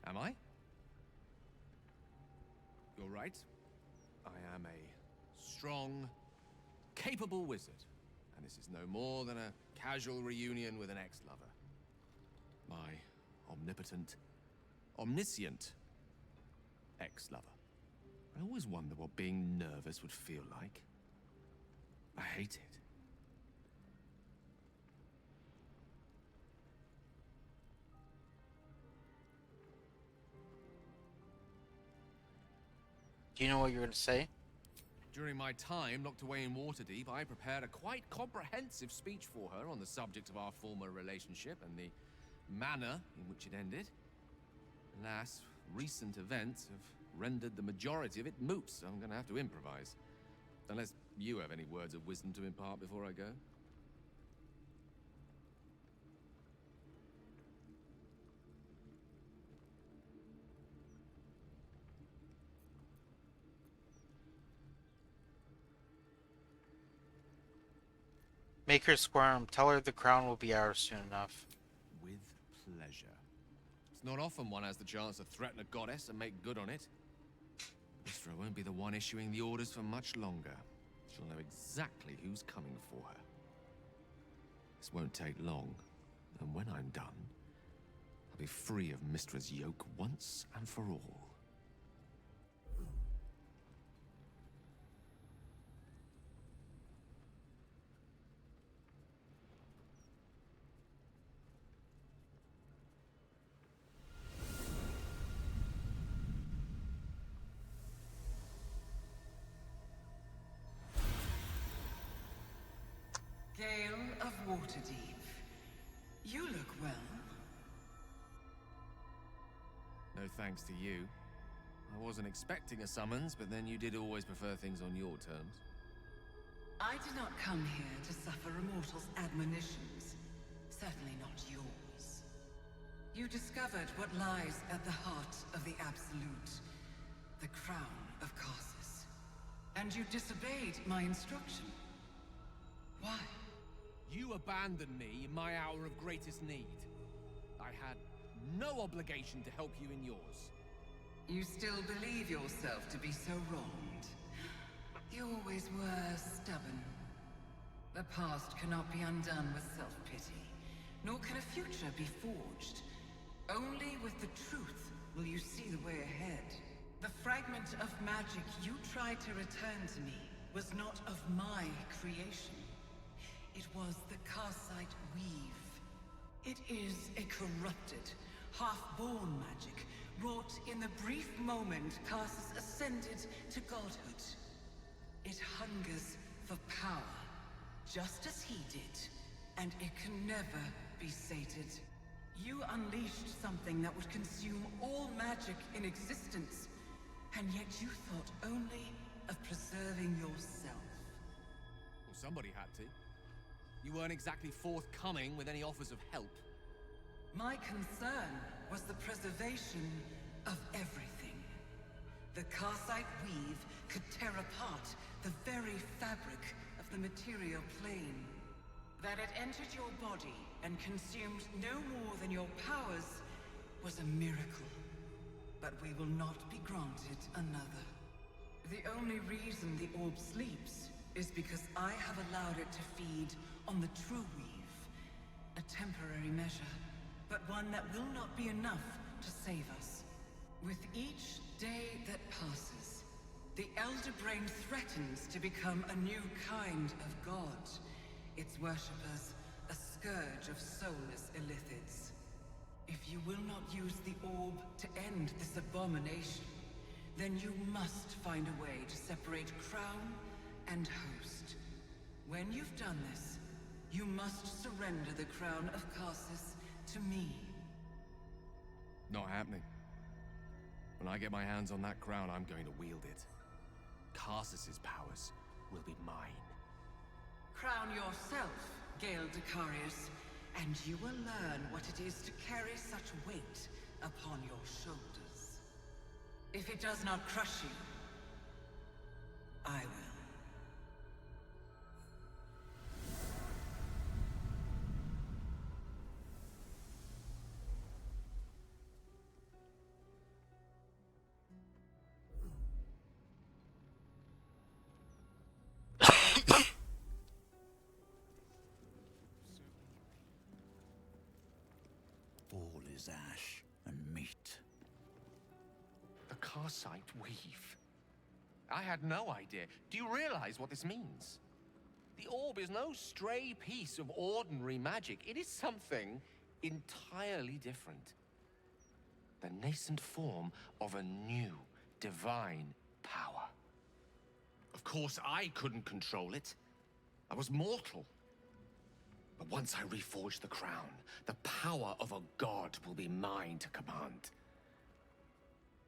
Am I? You're right. I am a strong, capable wizard. And this is no more than a casual reunion with an ex-lover. My omnipotent, omniscient ex-lover. I always wonder what being nervous would feel like. I hate it. Do you know what you're going to say? During my time locked away in Waterdeep, I prepared a quite comprehensive speech for her on the subject of our former relationship and the manner in which it ended. Alas, recent events have rendered the majority of it moot, so I'm going to have to improvise. Unless you have any words of wisdom to impart before I go. Make her squirm. Tell her the crown will be ours soon enough. With pleasure. It's not often one has the chance to threaten a goddess and make good on it. Mystra won't be the one issuing the orders for much longer. She'll know exactly who's coming for her. This won't take long, and when I'm done, I'll be free of Mystra's yoke once and for all. Gale of Waterdeep. You look well. No thanks to you. I wasn't expecting a summons, but then you did always prefer things on your terms. I did not come here to suffer a mortal's admonitions. Certainly not yours. You discovered what lies at the heart of the Absolute. The crown of Karsus. And you disobeyed my instruction. Why? You abandoned me in my hour of greatest need. I had no obligation to help you in yours. You still believe yourself to be so wronged. You always were stubborn. The past cannot be undone with self-pity, nor can a future be forged. Only with the truth will you see the way ahead. The fragment of magic you tried to return to me was not of my creation. It was the Karsite weave. It is a corrupted, half-born magic, wrought in the brief moment Karsus ascended to godhood. It hungers for power, just as he did, and it can never be sated. You unleashed something that would consume all magic in existence, and yet you thought only of preserving yourself. Well, somebody had to. You weren't exactly forthcoming with any offers of help. My concern was the preservation of everything. The Karsite weave could tear apart the very fabric of the material plane. That it entered your body and consumed no more than your powers was a miracle. But we will not be granted another. The only reason the orb sleeps is because I have allowed it to feed on the true weave. A temporary measure, but one that will not be enough to save us. With each day that passes, the Elder Brain threatens to become a new kind of god. Its worshippers, a scourge of soulless illithids. If you will not use the orb to end this abomination, then you must find a way to separate crown and host. When you've done this, you must surrender the crown of Karsus to me. Not happening. When I get my hands on that crown, I'm going to wield it. Karsus's powers will be mine. Crown yourself, Gale Decarius, and you will learn what it is to carry such weight upon your shoulders. If it does not crush you, I will. All is ash and meat. The Karsite weave. I had no idea. Do you realize what this means? The orb is no stray piece of ordinary magic. It is something entirely different. The nascent form of a new, divine power. Of course, I couldn't control it. I was mortal. But once I reforge the crown, the power of a god will be mine to command.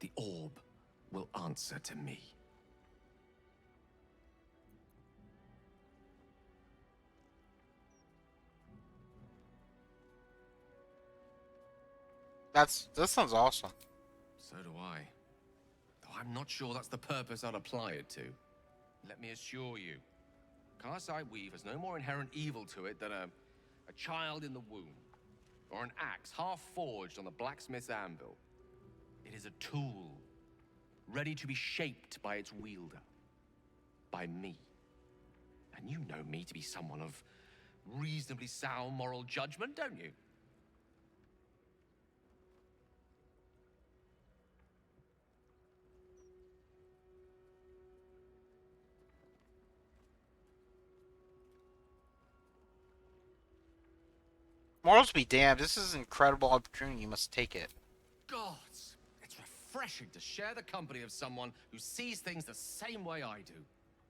The orb will answer to me. That sounds awesome. So do I. Though I'm not sure that's the purpose I'd apply it to. Let me assure you, Karsite Weave has no more inherent evil to it than a child in the womb, or an axe half forged on the blacksmith's anvil. It is a tool, ready to be shaped by its wielder, by me. And you know me to be someone of reasonably sound moral judgment, don't you? Morals be damned, this is an incredible opportunity, you must take it. Gods! It's refreshing to share the company of someone who sees things the same way I do.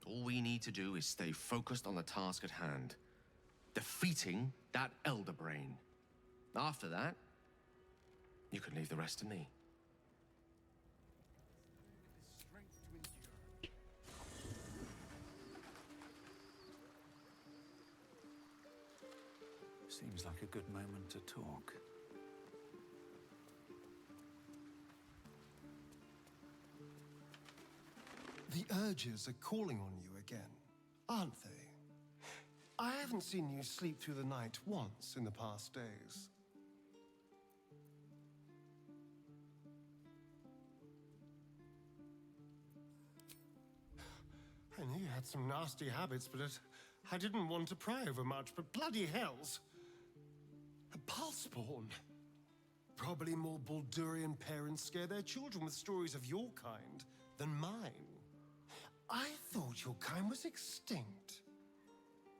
All we need to do is stay focused on the task at hand. Defeating that Elder Brain. After that, you can leave the rest to me. Seems like a good moment to talk. The urges are calling on you again, aren't they? I haven't seen you sleep through the night once in the past days. I knew you had some nasty habits, but I didn't want to pry over much, but bloody hells. A pulseborn. Probably more Baldurian parents scare their children with stories of your kind than mine. I thought your kind was extinct.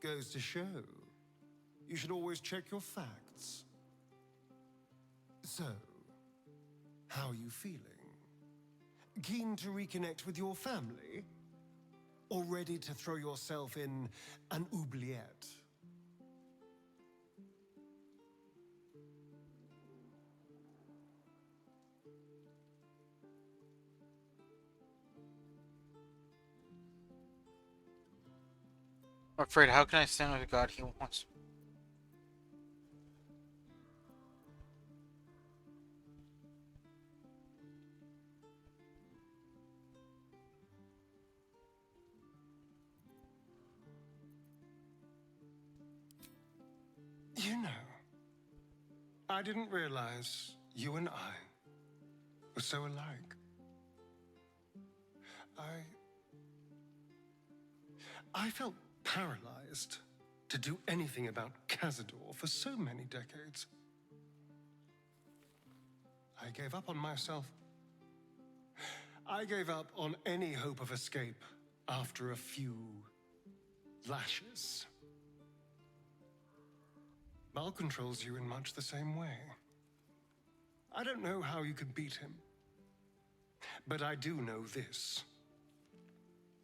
Goes to show. You should always check your facts. So, how are you feeling? Keen to reconnect with your family? Or ready to throw yourself in an oubliette? I'm afraid, how can I stand with a god he wants? You know, I didn't realize you and I were so alike. I felt paralyzed to do anything about Cazador for so many decades. I gave up on myself. I gave up on any hope of escape after a few lashes. Mal controls you in much the same way. I don't know how you could beat him, but I do know this.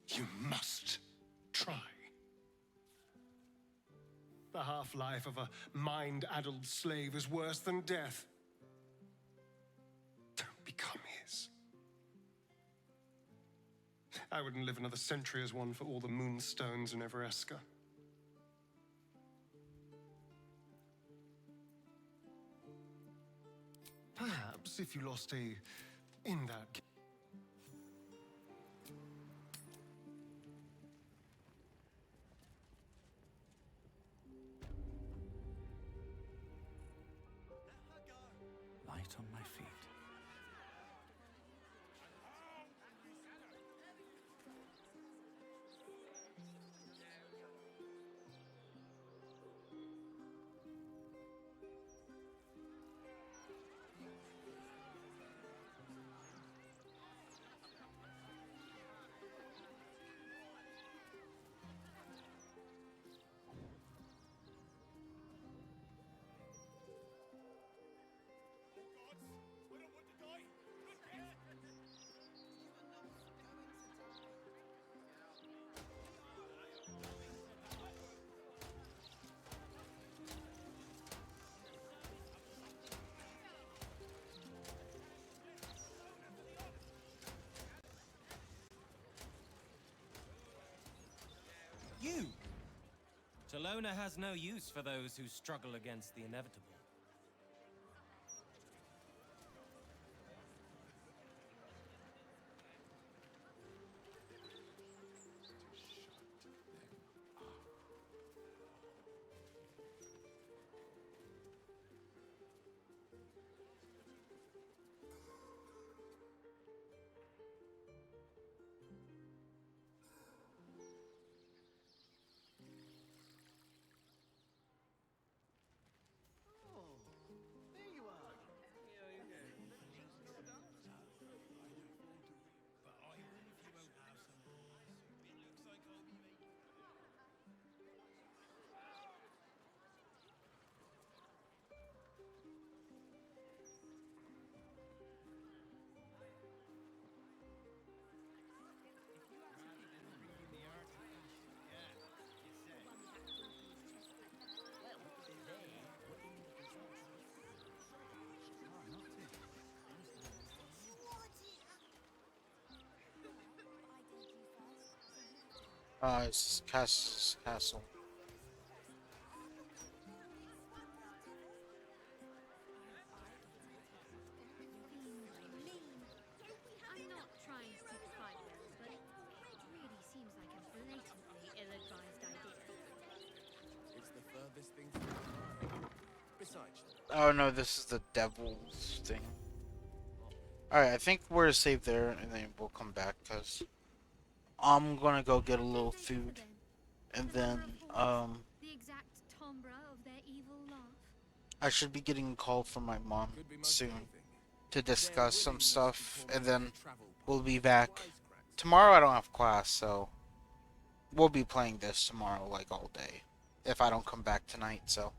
You must try. The half-life of a mind-addled slave is worse than death. Don't become his. I wouldn't live another century as one for all the moonstones in Everesca. Perhaps if you lost in that... Light on my feet. You! Talona has no use for those who struggle against the inevitable. It's castle. I'm not trying to pick a fight, Will, but it really seems like a blatantly ill-advised idea. It's the furthest thing from the line. Besides... Oh no, this is the devil's thing. Alright, I think we're to save there, and then we'll come back, because I'm gonna go get a little food, and then, The exact timbre of their evil laugh. I should be getting a call from my mom soon to discuss some stuff, and then we'll be back. Tomorrow I don't have class, so we'll be playing this tomorrow, like, all day, if I don't come back tonight, so...